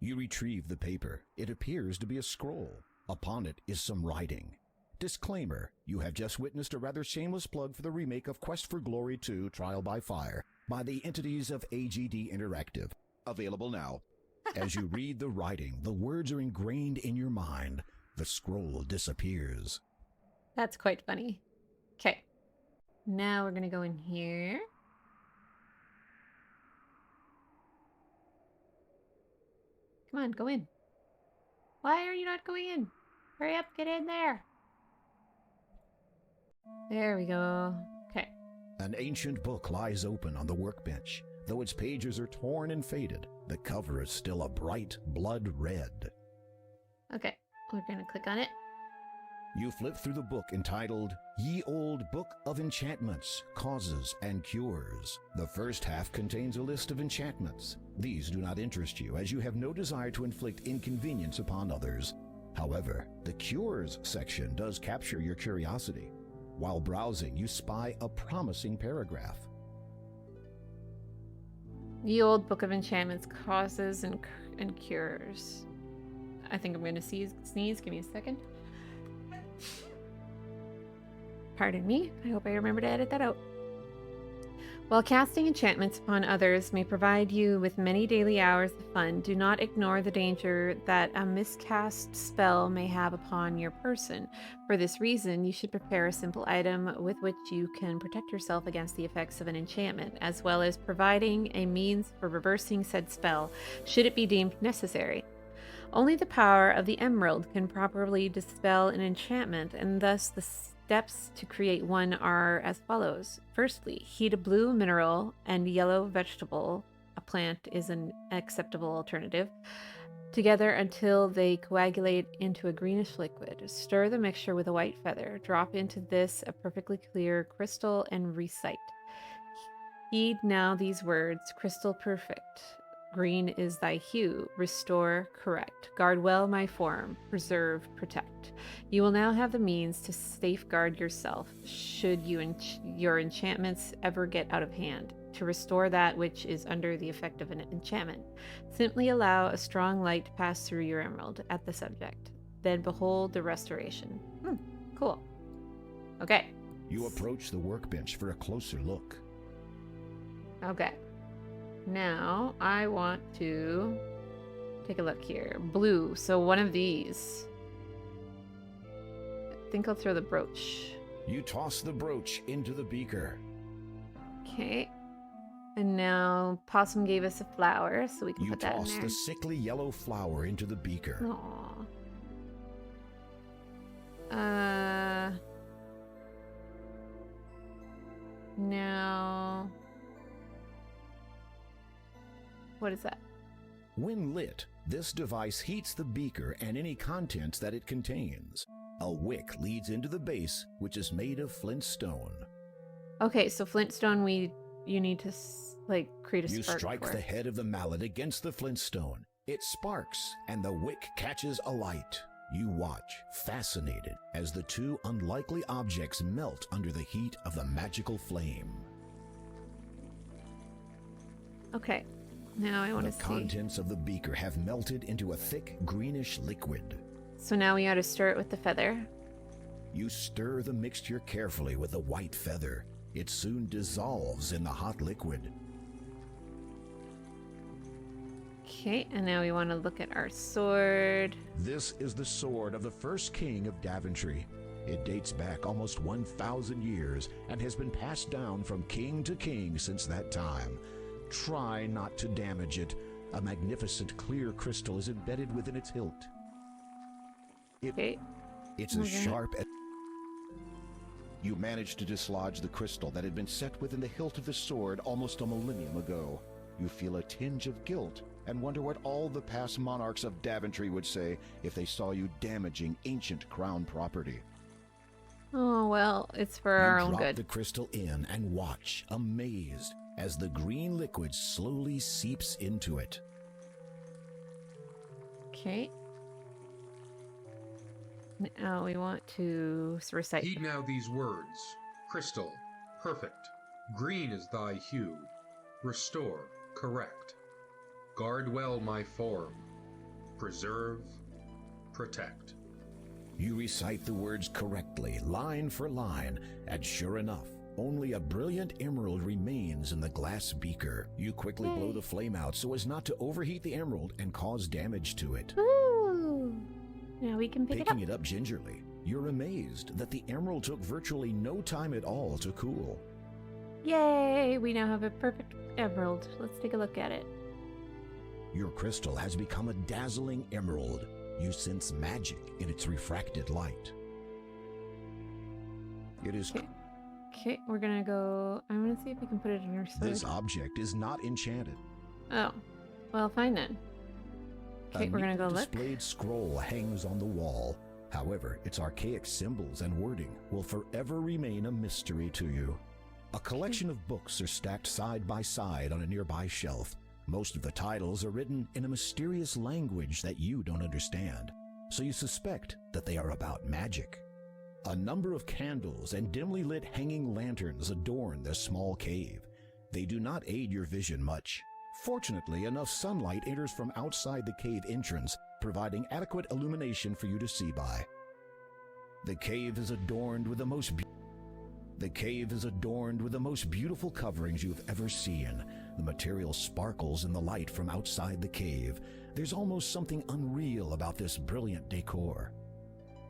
You retrieve the paper. It appears to be a scroll. Upon it is some writing. Disclaimer: you have just witnessed a rather shameless plug for the remake of Quest for Glory 2 Trial by Fire by the entities of AGD Interactive. Available now. As you read the writing, the words are ingrained in your mind. The scroll disappears. That's quite funny. Okay. Now we're going to go in here. Come on, go in. Why are you not going in? Hurry up, get in there. There we go. Okay. An ancient book lies open on the workbench. Though its pages are torn and faded, the cover is still a bright blood red. Okay, we're going to click on it. You flip through the book entitled Ye Old Book of Enchantments, Causes and Cures. The first half contains a list of enchantments. These do not interest you, as you have no desire to inflict inconvenience upon others. However, the Cures section does capture your curiosity. While browsing, you spy a promising paragraph. The Old Book of Enchantments, Causes and Cures. I think I'm going to sneeze. Give me a second. Pardon me. I hope I remember to edit that out. While casting enchantments upon others may provide you with many daily hours of fun, do not ignore the danger that a miscast spell may have upon your person. For this reason, you should prepare a simple item with which you can protect yourself against the effects of an enchantment, as well as providing a means for reversing said spell, should it be deemed necessary. Only the power of the emerald can properly dispel an enchantment, and thus the steps to create one are as follows. Firstly, heat a blue mineral and yellow vegetable, a plant is an acceptable alternative, together until they coagulate into a greenish liquid. Stir the mixture with a white feather. Drop into this a perfectly clear crystal and recite. Heed now these words: crystal perfect. Green is thy hue. Restore, correct. Guard well my form. Preserve, protect. You will now have the means to safeguard yourself, should your enchantments ever get out of hand. To restore that which is under the effect of an enchantment, simply allow a strong light to pass through your emerald at the subject. Then behold the restoration. Cool. Okay. You approach the workbench for a closer look. Okay. Now, I want to take a look here. Blue, so one of these. I think I'll throw the brooch. You toss the brooch into the beaker. Okay. And now, Possum gave us a flower, so we can You put that in toss there. the sickly yellow flower into the beaker. Aww. Now... what is that? When lit, this device heats the beaker and any contents that it contains. A wick leads into the base, which is made of flint stone. Okay, so flintstone, you need to create a You spark. strike for the it. head of the mallet against the flintstone. It sparks, and the wick catches alight. You watch, fascinated, as the two unlikely objects melt under the heat of the magical flame. Okay, now I want to The see. contents of the beaker have melted into a thick greenish liquid. So now we ought to stir it with the feather. You stir the mixture carefully with the white feather. It soon dissolves in the hot liquid. Okay, and now we want to look at our sword. This is the sword of the first king of Daventry. It dates back almost 1,000 years and has been passed down from king to king since that time. Try not to damage it. A magnificent clear crystal is embedded within its hilt. Okay. It's as sharp as... You managed to dislodge the crystal that had been set within the hilt of the sword almost a millennium ago. You feel a tinge of guilt and wonder what all the past monarchs of Daventry would say if they saw you damaging ancient crown property. Oh, well, it's for our own Drop good. the crystal in and watch, amazed, as the green liquid slowly seeps into it. Okay. Now we want to recite. Heed now these words. Crystal, perfect. Green is thy hue. Restore, correct. Guard well my form. Preserve, protect. You recite the words correctly, line for line, and sure enough, only a brilliant emerald remains in the glass beaker. You quickly blow the flame out so as not to overheat the emerald and cause damage to it. Ooh. Now we can pick Picking it up gingerly, you're amazed that the emerald took virtually no time at all to cool. Yay! We now have a perfect emerald. Let's take a look at it. Your crystal has become a dazzling emerald. You sense magic in its refracted light. It is... Okay, we're gonna go... I'm gonna see if we can put it in your sword. This object is not enchanted. Oh. Well, fine then. Okay, we're gonna go look. A displayed scroll hangs on the wall. However, its archaic symbols and wording will forever remain a mystery to you. A collection of books are stacked side by side on a nearby shelf. Most of the titles are written in a mysterious language that you don't understand, so you suspect that they are about magic. A number of candles and dimly lit hanging lanterns adorn this small cave. They do not aid your vision much. Fortunately, enough sunlight enters from outside the cave entrance, providing adequate illumination for you to see by. The cave is adorned with the most beautiful coverings you've ever seen. The material sparkles in the light from outside the cave. There's almost something unreal about this brilliant decor.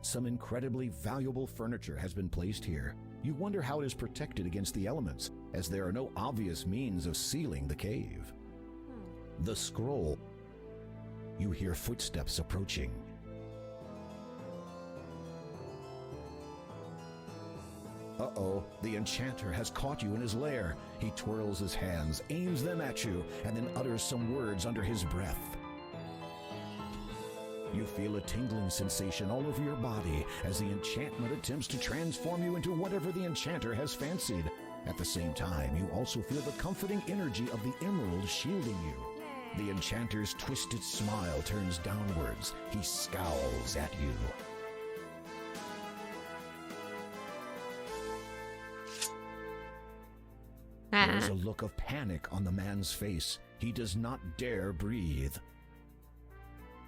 Some incredibly valuable furniture has been placed here. You wonder how it is protected against the elements, as there are no obvious means of sealing the cave. The scroll. You hear footsteps approaching. Uh-oh, the enchanter has caught you in his lair. He twirls his hands, aims them at you, and then utters some words under his breath. You feel a tingling sensation all over your body as the enchantment attempts to transform you into whatever the enchanter has fancied. At the same time, you also feel the comforting energy of the emerald shielding you. The enchanter's twisted smile turns downwards. He scowls at you. There is a look of panic on the man's face. He does not dare breathe.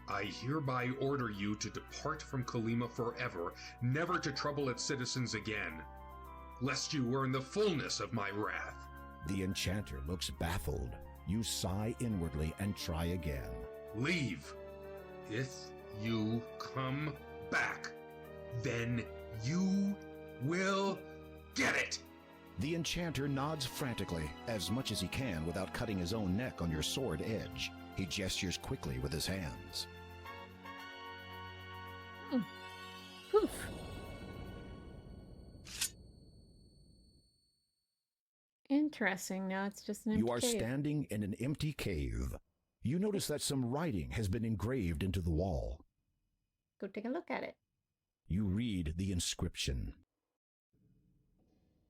I hereby order you to depart from Kolyma forever, never to trouble its citizens again, lest you earn the fullness of my wrath. The enchanter looks baffled. You sigh inwardly and try again. Leave. If you come back, then you will get it. The enchanter nods frantically, as much as he can without cutting his own neck on your sword edge. He gestures quickly with his hands. Poof. Interesting. Now it's just an empty You are cave. standing in an empty cave. You notice that some writing has been engraved into the wall. Go take a look at it. You read the inscription.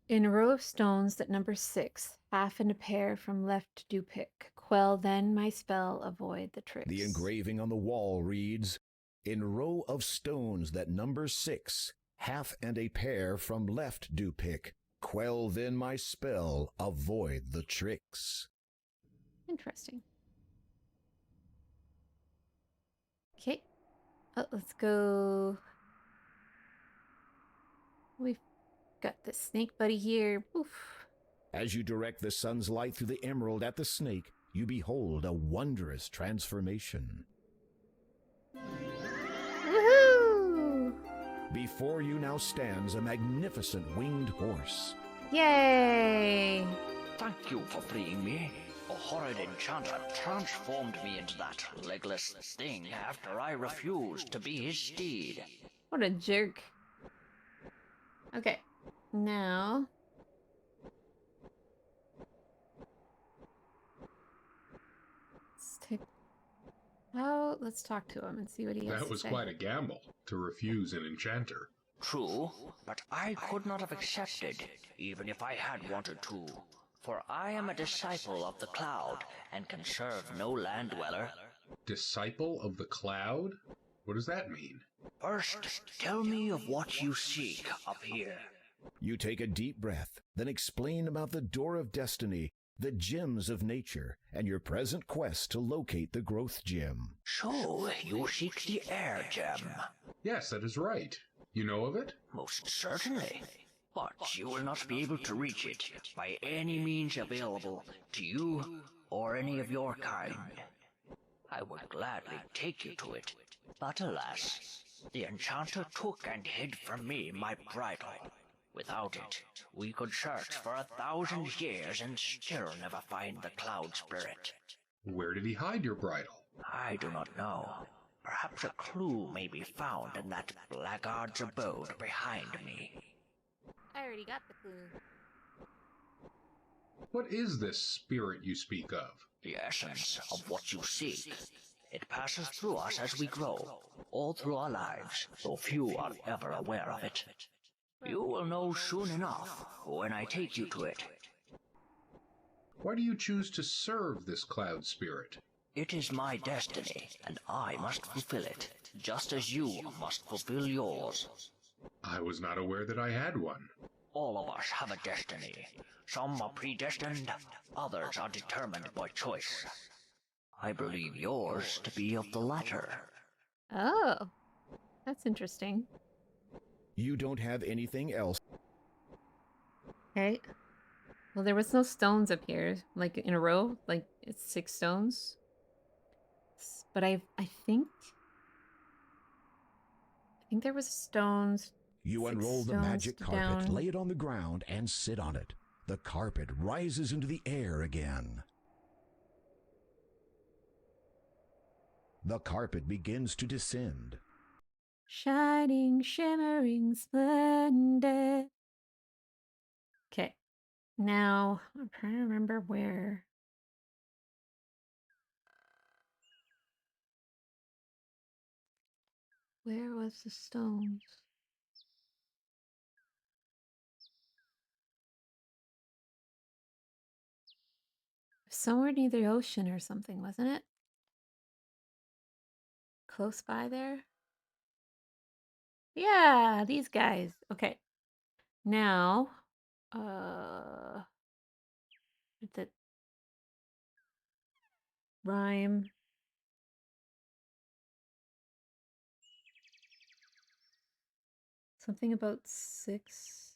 In a row of stones that number 6, half and a pair from left do pick. Quell then my spell, avoid the tricks. The engraving on the wall reads, "In row of stones that number 6, half and a pair from left do pick. Quell then my spell, avoid the tricks." Interesting. Okay. Oh, let's go. We've got the snake buddy here. Oof. As you direct the sun's light through the emerald at the snake, you behold a wondrous transformation. Woohoo! Before you now stands a magnificent winged horse. Yay! Thank you for freeing me. A horrid enchanter transformed me into that legless thing after I refused to be his steed. What a jerk. Okay, now... let's talk to him and see what he has That to was say. quite a gamble, to refuse an enchanter. True, but I could not have accepted, even if I had wanted to. For I am a disciple of the cloud, and can serve no land dweller. Disciple of the cloud? What does that mean? First, tell me of what you seek up here. You take a deep breath, then explain about the Door of Destiny, the gems of nature, and your present quest to locate the growth gem. So, you seek the air gem? Yes, that is right. You know of it? Most certainly. But you will not be able to reach it by any means available to you or any of your kind. I would gladly take you to it, but alas, the enchanter took and hid from me my bridle. Without it, we could search for 1,000 years and still never find the cloud spirit. Where did he hide your bridle? I do not know. Perhaps a clue may be found in that blackguard's abode behind me. I already got the clue. What is this spirit you speak of? The essence of what you seek. It passes through us as we grow, all through our lives, though few are ever aware of it. You will know soon enough when I take you to it. Why do you choose to serve this cloud spirit? It is my destiny, and I must fulfill it, just as you must fulfill yours. I was not aware that I had one. All of us have a destiny. Some are predestined, others are determined by choice. I believe yours to be of the latter. Oh, that's interesting. You don't have anything else. Okay. Well, there was no stones up here, like in a row, like it's 6 stones. But I think there was stones. You 6 unroll the stones magic carpet, down. lay it on the ground, and sit on it. The carpet rises into the air again. The carpet begins to descend. Shining, shimmering, splendid. Okay. Now, I'm trying to remember where. Where was the stones? Somewhere near the ocean or something, wasn't it? Close by there? Yeah, these guys. Okay. Now, did that rhyme? Something about 6.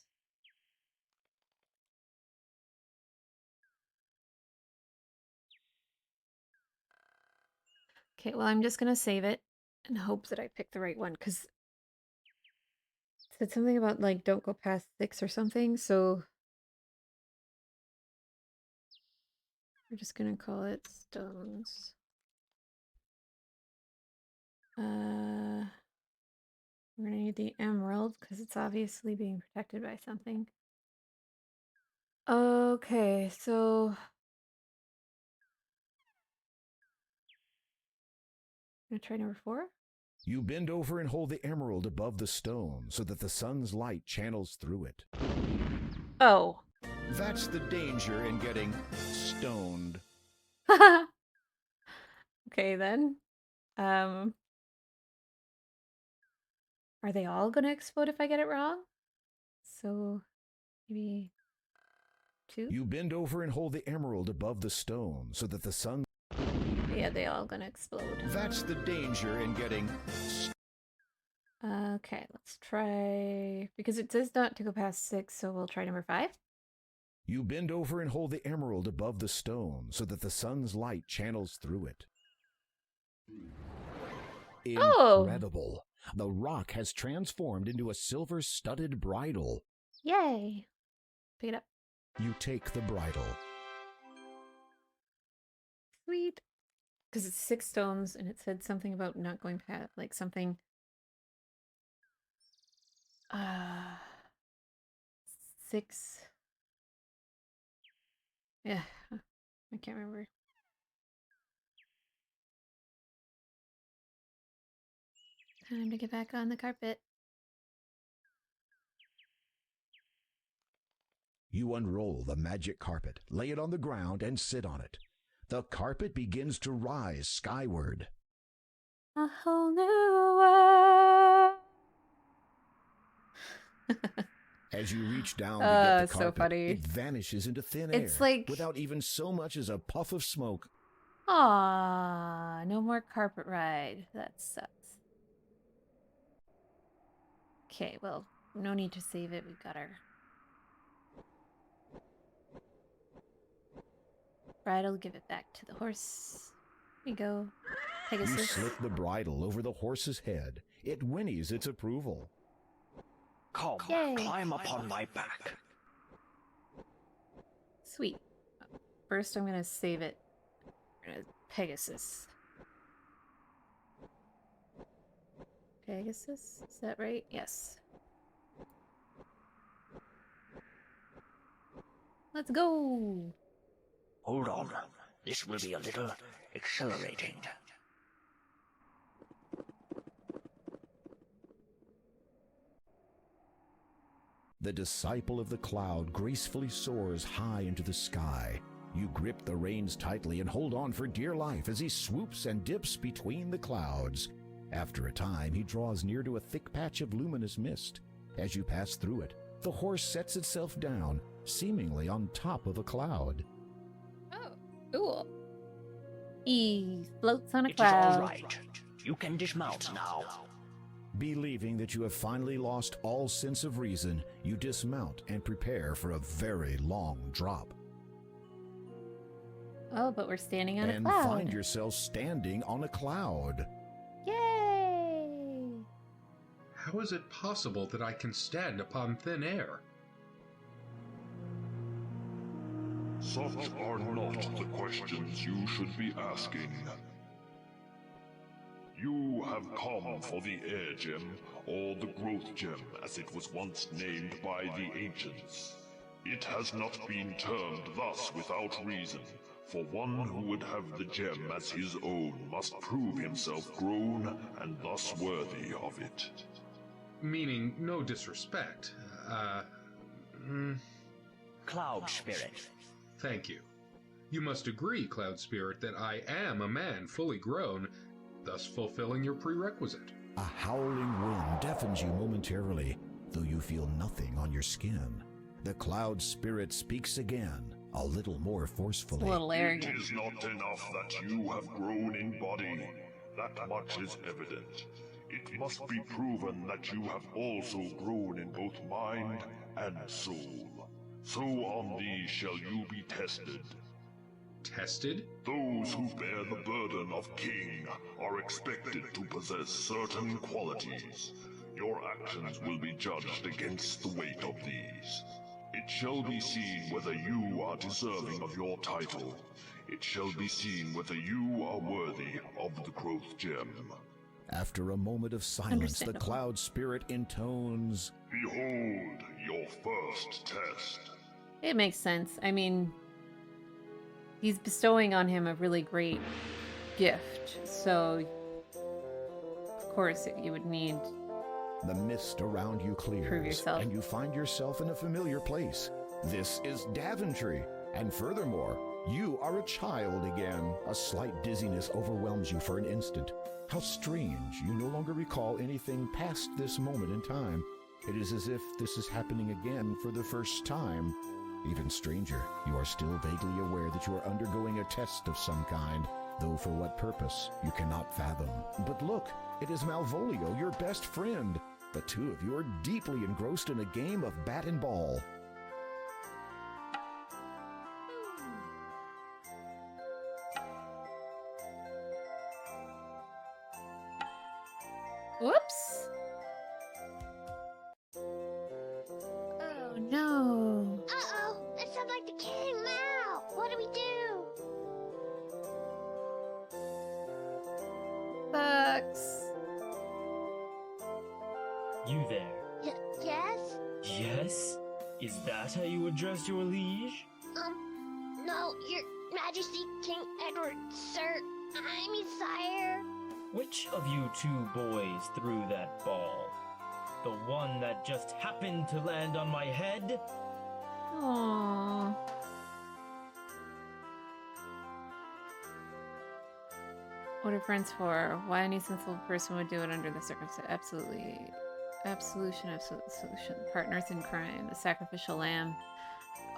Okay, well, I'm just gonna save it and hope that I pick the right one, because it said something about, like, don't go past 6 or something, so we're just gonna call it stones. We're gonna need the emerald, because it's obviously being protected by something. Okay, so... I'm gonna try number 4. You bend over and hold the emerald above the stone so that the sun's light channels through it. Oh. That's the danger in getting stoned. Okay, then. Are they all gonna explode if I get it wrong? So, maybe 2? You bend over and hold the emerald above the stone so that the sun... Yeah, they all gonna explode. That's the danger in getting... Okay, let's try... Because it says not to go past 6, so we'll try number 5. You bend over and hold the emerald above the stone so that the sun's light channels through it. Oh! Incredible! The rock has transformed into a silver-studded bridle. Yay! Pick it up. You take the bridle. Sweet. Because it's 6 stones, and it said something about not going past, like something. 6. Yeah, I can't remember. Time to get back on the carpet. You unroll the magic carpet, lay it on the ground, and sit on it. The carpet begins to rise skyward. A whole new world. As you reach down to get the so carpet, funny. it vanishes into thin It's air like- without even so much as a puff of smoke. Aw, no more carpet ride. That sucks. Okay, well, no need to save it. We've got our bridle. Give it back to the horse. Here you go, You Pegasus. slip the bridle over the horse's head. It whinnies its approval. Come, Yay. climb upon my back. Sweet. First, I'm gonna save it. Pegasus. Pegasus? Is that right? Yes. Let's go! Hold on. This will be a little accelerating. The disciple of the cloud gracefully soars high into the sky. You grip the reins tightly and hold on for dear life as he swoops and dips between the clouds. After a time, he draws near to a thick patch of luminous mist. As you pass through it, the horse sets itself down, seemingly on top of a cloud. Oh, cool. He floats on a It is cloud. all right. You can dismount now. Believing that you have finally lost all sense of reason, you dismount and prepare for a very long drop. Oh, but we're standing on And a cloud. find yourself standing on a cloud. Yay! How is it possible that I can stand upon thin air? Such are not the questions you should be asking. You have come for the Air Gem, or the Growth Gem, as it was once named by the ancients. It has not been termed thus without reason, for one who would have the gem as his own must prove himself grown and thus worthy of it. Meaning, no disrespect. Cloud Spirit. Thank you. You must agree, Cloud Spirit, that I am a man fully grown, thus fulfilling your prerequisite. A howling wind deafens you momentarily, though you feel nothing on your skin. The cloud spirit speaks again, a little more forcefully. A little It arrogant. is not enough that you have grown in body. That much is evident. It must be proven that you have also grown in both mind and soul. So on these shall you be tested. Tested? Those who bear the burden of king are expected to possess certain qualities. Your actions will be judged against the weight of these. It shall be seen whether you are deserving of your title. It shall be seen whether you are worthy of the Growth Gem. After a moment of silence, the Understandable. cloud spirit intones, Behold your first test. It makes sense. I mean, he's bestowing on him a really great gift, so of course you would need. the mist around you clears, Prove yourself. and you find yourself in a familiar place. This is Daventry, and furthermore, you are a child again. A slight dizziness overwhelms you for an instant. How strange, you no longer recall anything past this moment in time. It is as if this is happening again for the first time. Even stranger, you are still vaguely aware that you are undergoing a test of some kind, though for what purpose, you cannot fathom. But look, it is Malvolio, your best friend. The two of you are deeply engrossed in a game of bat and ball. Oh no. Uh-oh, that sounds like the king now. What do we do? Sucks. You there. Yes? Yes? Is that how you address your liege? No, your majesty, King Edward, sir. I mean, sire. Which of you two boys threw that ball? The one that just happened to land on my head? Aww. What are friends for? Why any sensible person would do it under the circumstances? Absolutely. Absolution, absolute solution. Partners in crime, the sacrificial lamb.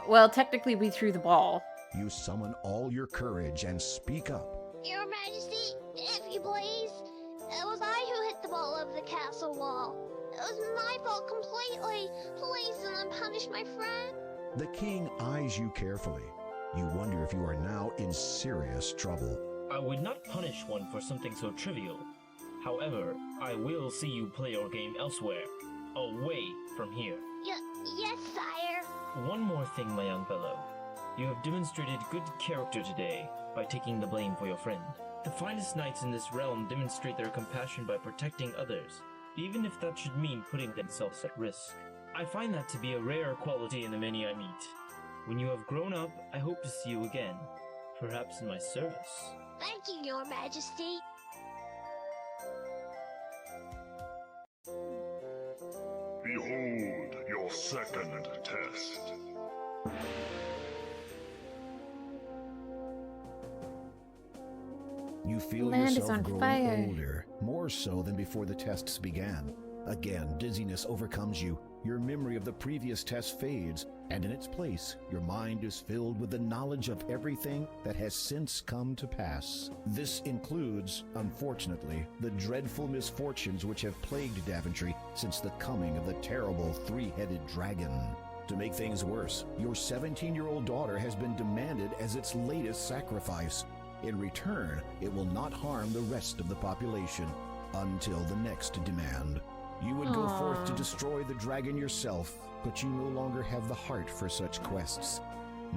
Well, technically we threw the ball. You summon all your courage and speak up. Your majesty, if you please. It was I who hit the ball over the castle wall. It was my fault completely. Please do not punish my friend. The king eyes you carefully. You wonder if you are now in serious trouble. I would not punish one for something so trivial. However, I will see you play your game elsewhere, away from here. Yes, sire. One more thing, my young fellow. You have demonstrated good character today by taking the blame for your friend. The finest knights in this realm demonstrate their compassion by protecting others, even if that should mean putting themselves at risk. I find that to be a rare quality in the many I meet. When you have grown up, I hope to see you again, perhaps in my service. Thank you, your majesty. Behold your second test. You feel Land is yourself on growing fire. older, more so than before the tests began. Again, dizziness overcomes you. Your memory of the previous test fades, and in its place, your mind is filled with the knowledge of everything that has since come to pass. This includes, unfortunately, the dreadful misfortunes which have plagued Daventry since the coming of the terrible three-headed dragon. To make things worse, your 17-year-old daughter has been demanded as its latest sacrifice. In return, it will not harm the rest of the population until the next demand. You would go forth to destroy the dragon yourself, but you no longer have the heart for such quests.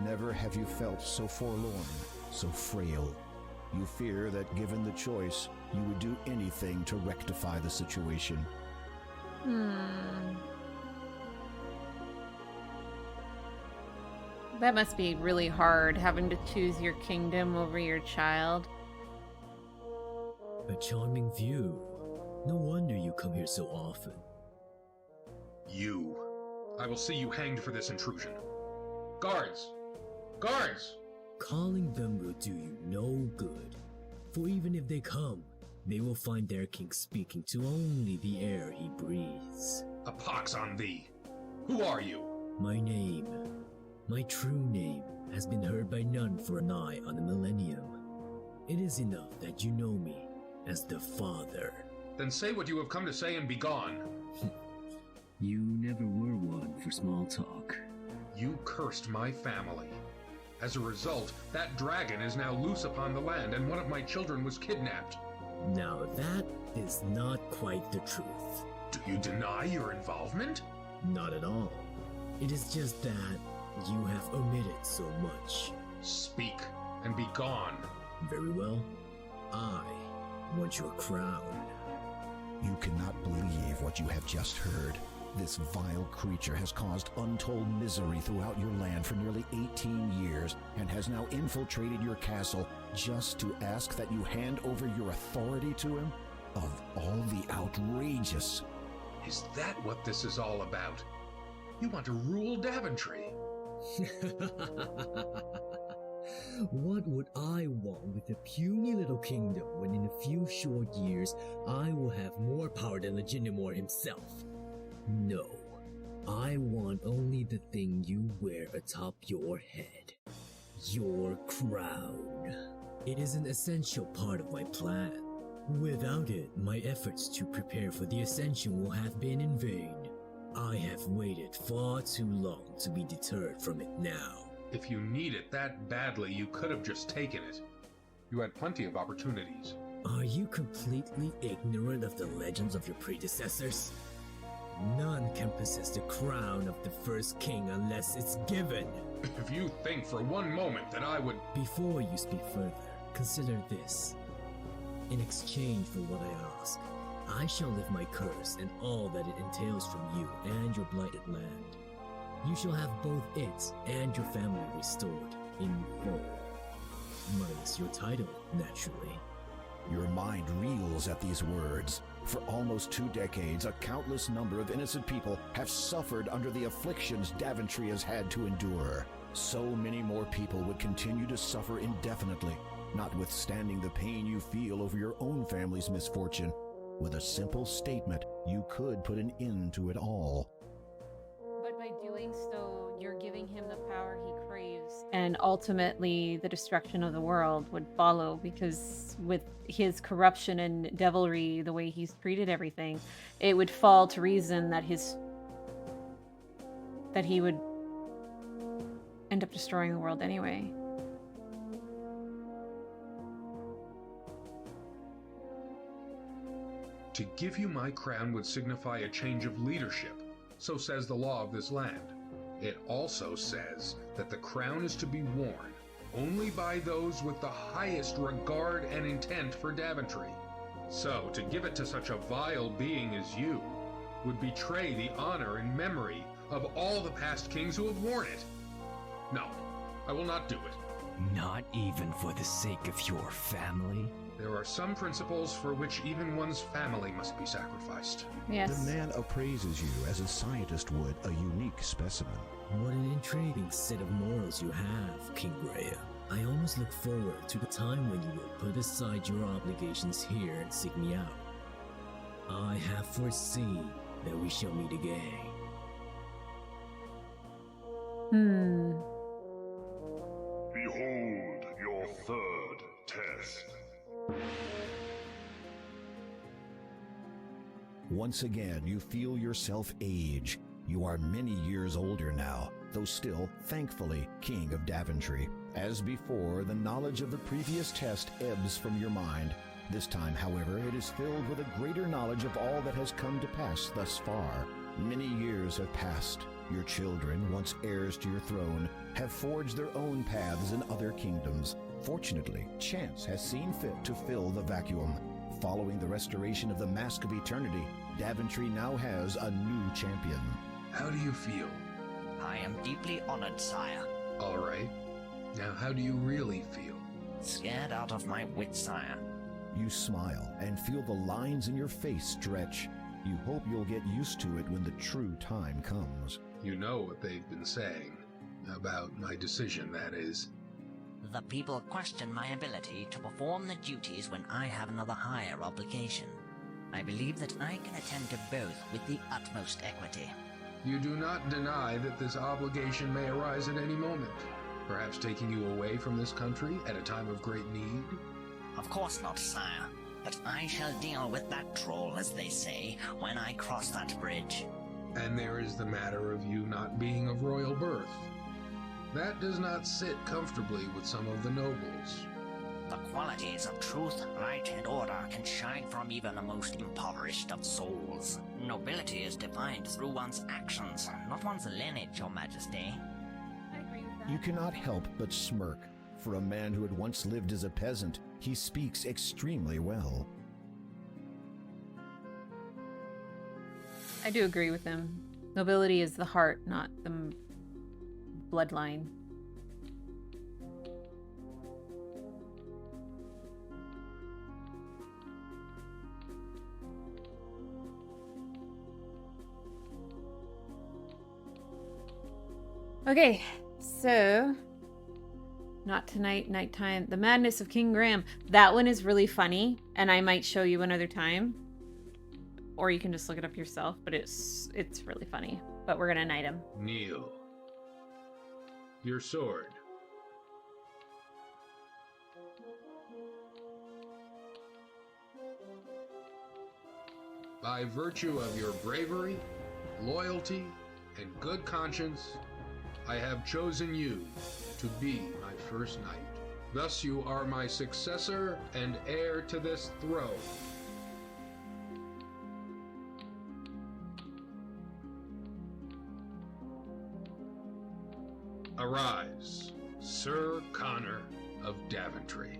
Never have you felt so forlorn, so frail. You fear that given the choice, you would do anything to rectify the situation. That must be really hard, having to choose your kingdom over your child. A charming view. No wonder you come here so often. You. I will see you hanged for this intrusion. Guards! Guards! Calling them will do you no good. For even if they come, they will find their king speaking to only the air he breathes. A pox on thee! Who are you? My name, my true name, has been heard by none for nigh on a millennium. It is enough that you know me as the Father. Then say what you have come to say and be gone. You never were one for small talk. You cursed my family. As a result, that dragon is now loose upon the land, and one of my children was kidnapped. Now that is not quite the truth. Do you deny your involvement? Not at all. It is just that you have omitted so much. Speak, and be gone. Very well. I want your crown. You cannot believe what you have just heard. This vile creature has caused untold misery throughout your land for nearly 18 years and has now infiltrated your castle just to ask that you hand over your authority to him? Of all the outrageous... Is that what this is all about? You want to rule Daventry? What would I want with a puny little kingdom when in a few short years I will have more power than Legitimor himself? No, I want only the thing you wear atop your head. Your crown. It is an essential part of my plan. Without it, my efforts to prepare for the ascension will have been in vain. I have waited far too long to be deterred from it now. If you need it that badly, you could have just taken it. You had plenty of opportunities. Are you completely ignorant of the legends of your predecessors? None can possess the crown of the first king unless it's given. If you think for one moment that I would... Before you speak further, consider this. In exchange for what I ask, I shall lift my curse and all that it entails from you and your blighted land. You shall have both it and your family restored in full. Minus your title, naturally. Your mind reels at these words. For almost 2 decades, a countless number of innocent people have suffered under the afflictions Daventry has had to endure. So many more people would continue to suffer indefinitely, notwithstanding the pain you feel over your own family's misfortune. With a simple statement, you could put an end to it all. But by doing so, you're giving him the power he craves. And ultimately, the destruction of the world would follow, because with his corruption and devilry, the way he's treated everything, it would fall to reason that he would end up destroying the world anyway. To give you my crown would signify a change of leadership, so says the law of this land. It also says that the crown is to be worn only by those with the highest regard and intent for Daventry. So, to give it to such a vile being as you would betray the honor and memory of all the past kings who have worn it. No, I will not do it. Not even for the sake of your family? There are some principles for which even one's family must be sacrificed. Yes. The man appraises you as a scientist would a unique specimen. What an intriguing set of morals you have, King Graham. I almost look forward to the time when you will put aside your obligations here and seek me out. I have foreseen that we shall meet again. Behold your third test. Once again, you feel yourself age. You are many years older now, though still, thankfully, King of Daventry. As before, the knowledge of the previous test ebbs from your mind. This time, however, it is filled with a greater knowledge of all that has come to pass thus far. Many years have passed. Your children, once heirs to your throne, have forged their own paths in other kingdoms. Fortunately, chance has seen fit to fill the vacuum. Following the restoration of the Mask of Eternity, Daventry now has a new champion. How do you feel? I am deeply honored, sire. All right. Now, how do you really feel? Scared out of my wits, sire. You smile and feel the lines in your face stretch. You hope you'll get used to it when the true time comes. You know what they've been saying. About my decision, that is. The people question my ability to perform the duties when I have another higher obligation. I believe that I can attend to both with the utmost equity. You do not deny that this obligation may arise at any moment, perhaps taking you away from this country at a time of great need? Of course not, sire, but I shall deal with that troll, as they say, when I cross that bridge. And there is the matter of you not being of royal birth. That does not sit comfortably with some of the nobles. The qualities of truth, right, and order can shine from even the most impoverished of souls. Nobility is defined through one's actions, not one's lineage, Your Majesty. I agree with that. You cannot help but smirk. For a man who had once lived as a peasant, he speaks extremely well. I do agree with him. Nobility is the heart, not the bloodline. Okay, so not tonight, nighttime. The Madness of King Graham. That one is really funny, and I might show you another time. Or you can just look it up yourself, but it's really funny. But we're gonna knight him. Kneel. Your sword. By virtue of your bravery, loyalty, and good conscience, I have chosen you to be my first knight. Thus you are my successor and heir to this throne. Arise, Sir Connor of Daventry.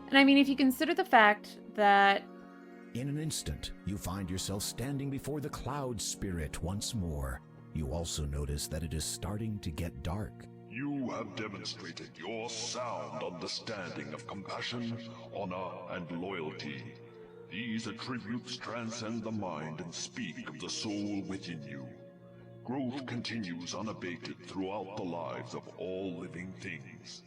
And I mean, if you consider the fact that... In an instant, you find yourself standing before the cloud spirit once more. You also notice that it is starting to get dark. You have demonstrated your sound understanding of compassion, honor, and loyalty. These attributes transcend the mind and speak of the soul within you. Growth continues unabated throughout the lives of all living things.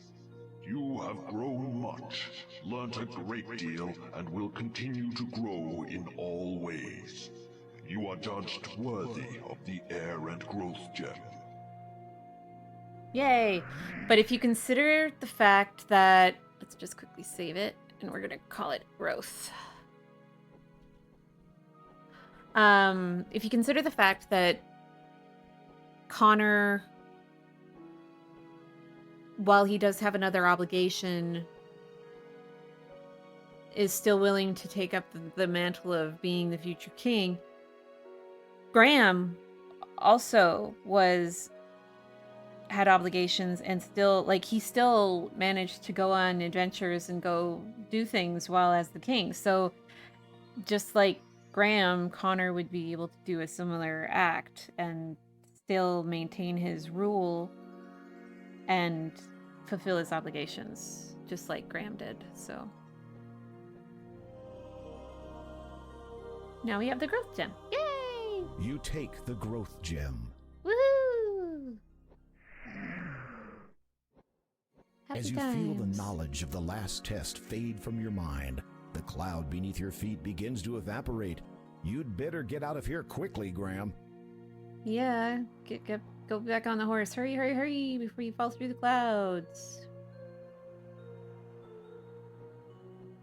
You have grown much, learnt a great deal, and will continue to grow in all ways. You are judged worthy of the Air and Growth Gem. Yay! But if you consider the fact that... Let's just quickly save it, and we're going to call it Growth. If you consider the fact that Connor, while he does have another obligation, is still willing to take up the mantle of being the future king, Graham also had obligations and still, like, he still managed to go on adventures and go do things while as the king. So just like Graham, Connor would be able to do a similar act and still maintain his rule and fulfill his obligations, just like Graham did. So now we have the growth gem. Yay! You take the growth gem. Woohoo! As you feel the knowledge of the last test fade from your mind, the cloud beneath your feet begins to evaporate. You'd better get out of here quickly, Graham. Yeah, go back on the horse. Hurry, hurry, hurry before you fall through the clouds.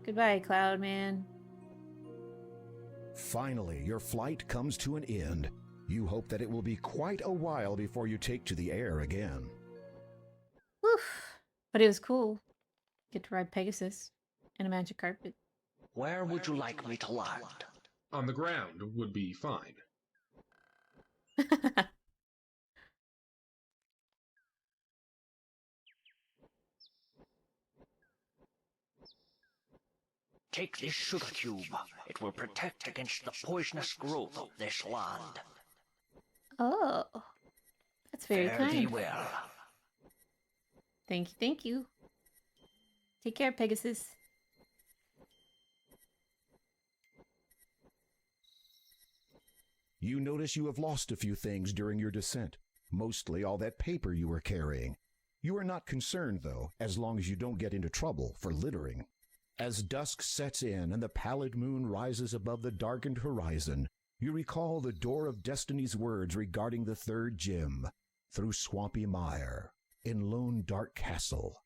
Goodbye, Cloud Man. Finally, your flight comes to an end. You hope that it will be quite a while before you take to the air again. Woof. But it was cool. Get to ride Pegasus and a magic carpet. Where would you like me to land? On the ground would be fine. Take this sugar cube. It will protect against the poisonous growth of this land. Oh, that's very Fare thee kind. well. Thank you, thank you. Take care, Pegasus. You notice you have lost a few things during your descent, mostly all that paper you were carrying. You are not concerned, though, as long as you don't get into trouble for littering. As dusk sets in and the pallid moon rises above the darkened horizon, you recall the Door of Destiny's words regarding the third gem, through swampy mire, in lone dark castle.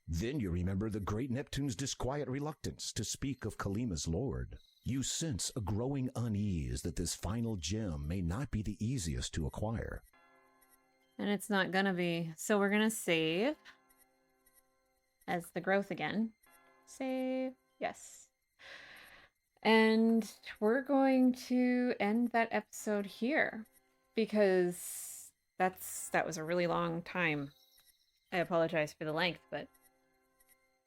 Then you remember the great Neptune's disquiet reluctance to speak of Kolyma's lord. You sense a growing unease that this final gem may not be the easiest to acquire. And it's not gonna be. So we're gonna save as the growth again. Save. Yes. And we're going to end that episode here because that was a really long time. I apologize for the length, but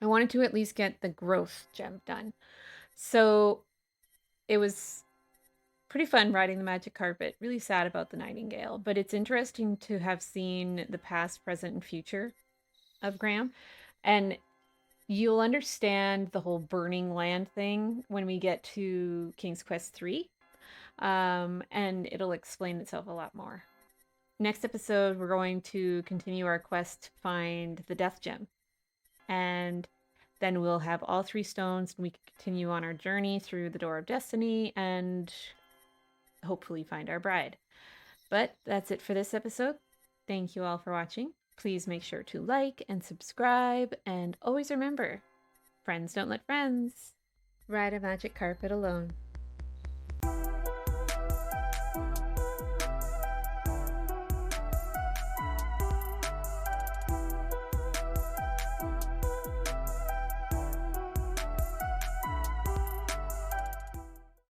I wanted to at least get the growth gem done. So it was pretty fun riding the magic carpet. Really sad about the Nightingale, but it's interesting to have seen the past, present, and future of Graham. And you'll understand the whole burning land thing when we get to King's Quest 3. And it'll explain itself a lot more. Next episode, we're going to continue our quest to find the Death Gem. And then we'll have all 3 stones and we can continue on our journey through the Door of Destiny and hopefully find our bride. But that's it for this episode. Thank you all for watching. Please make sure to like and subscribe, and always remember, friends don't let friends ride a magic carpet alone.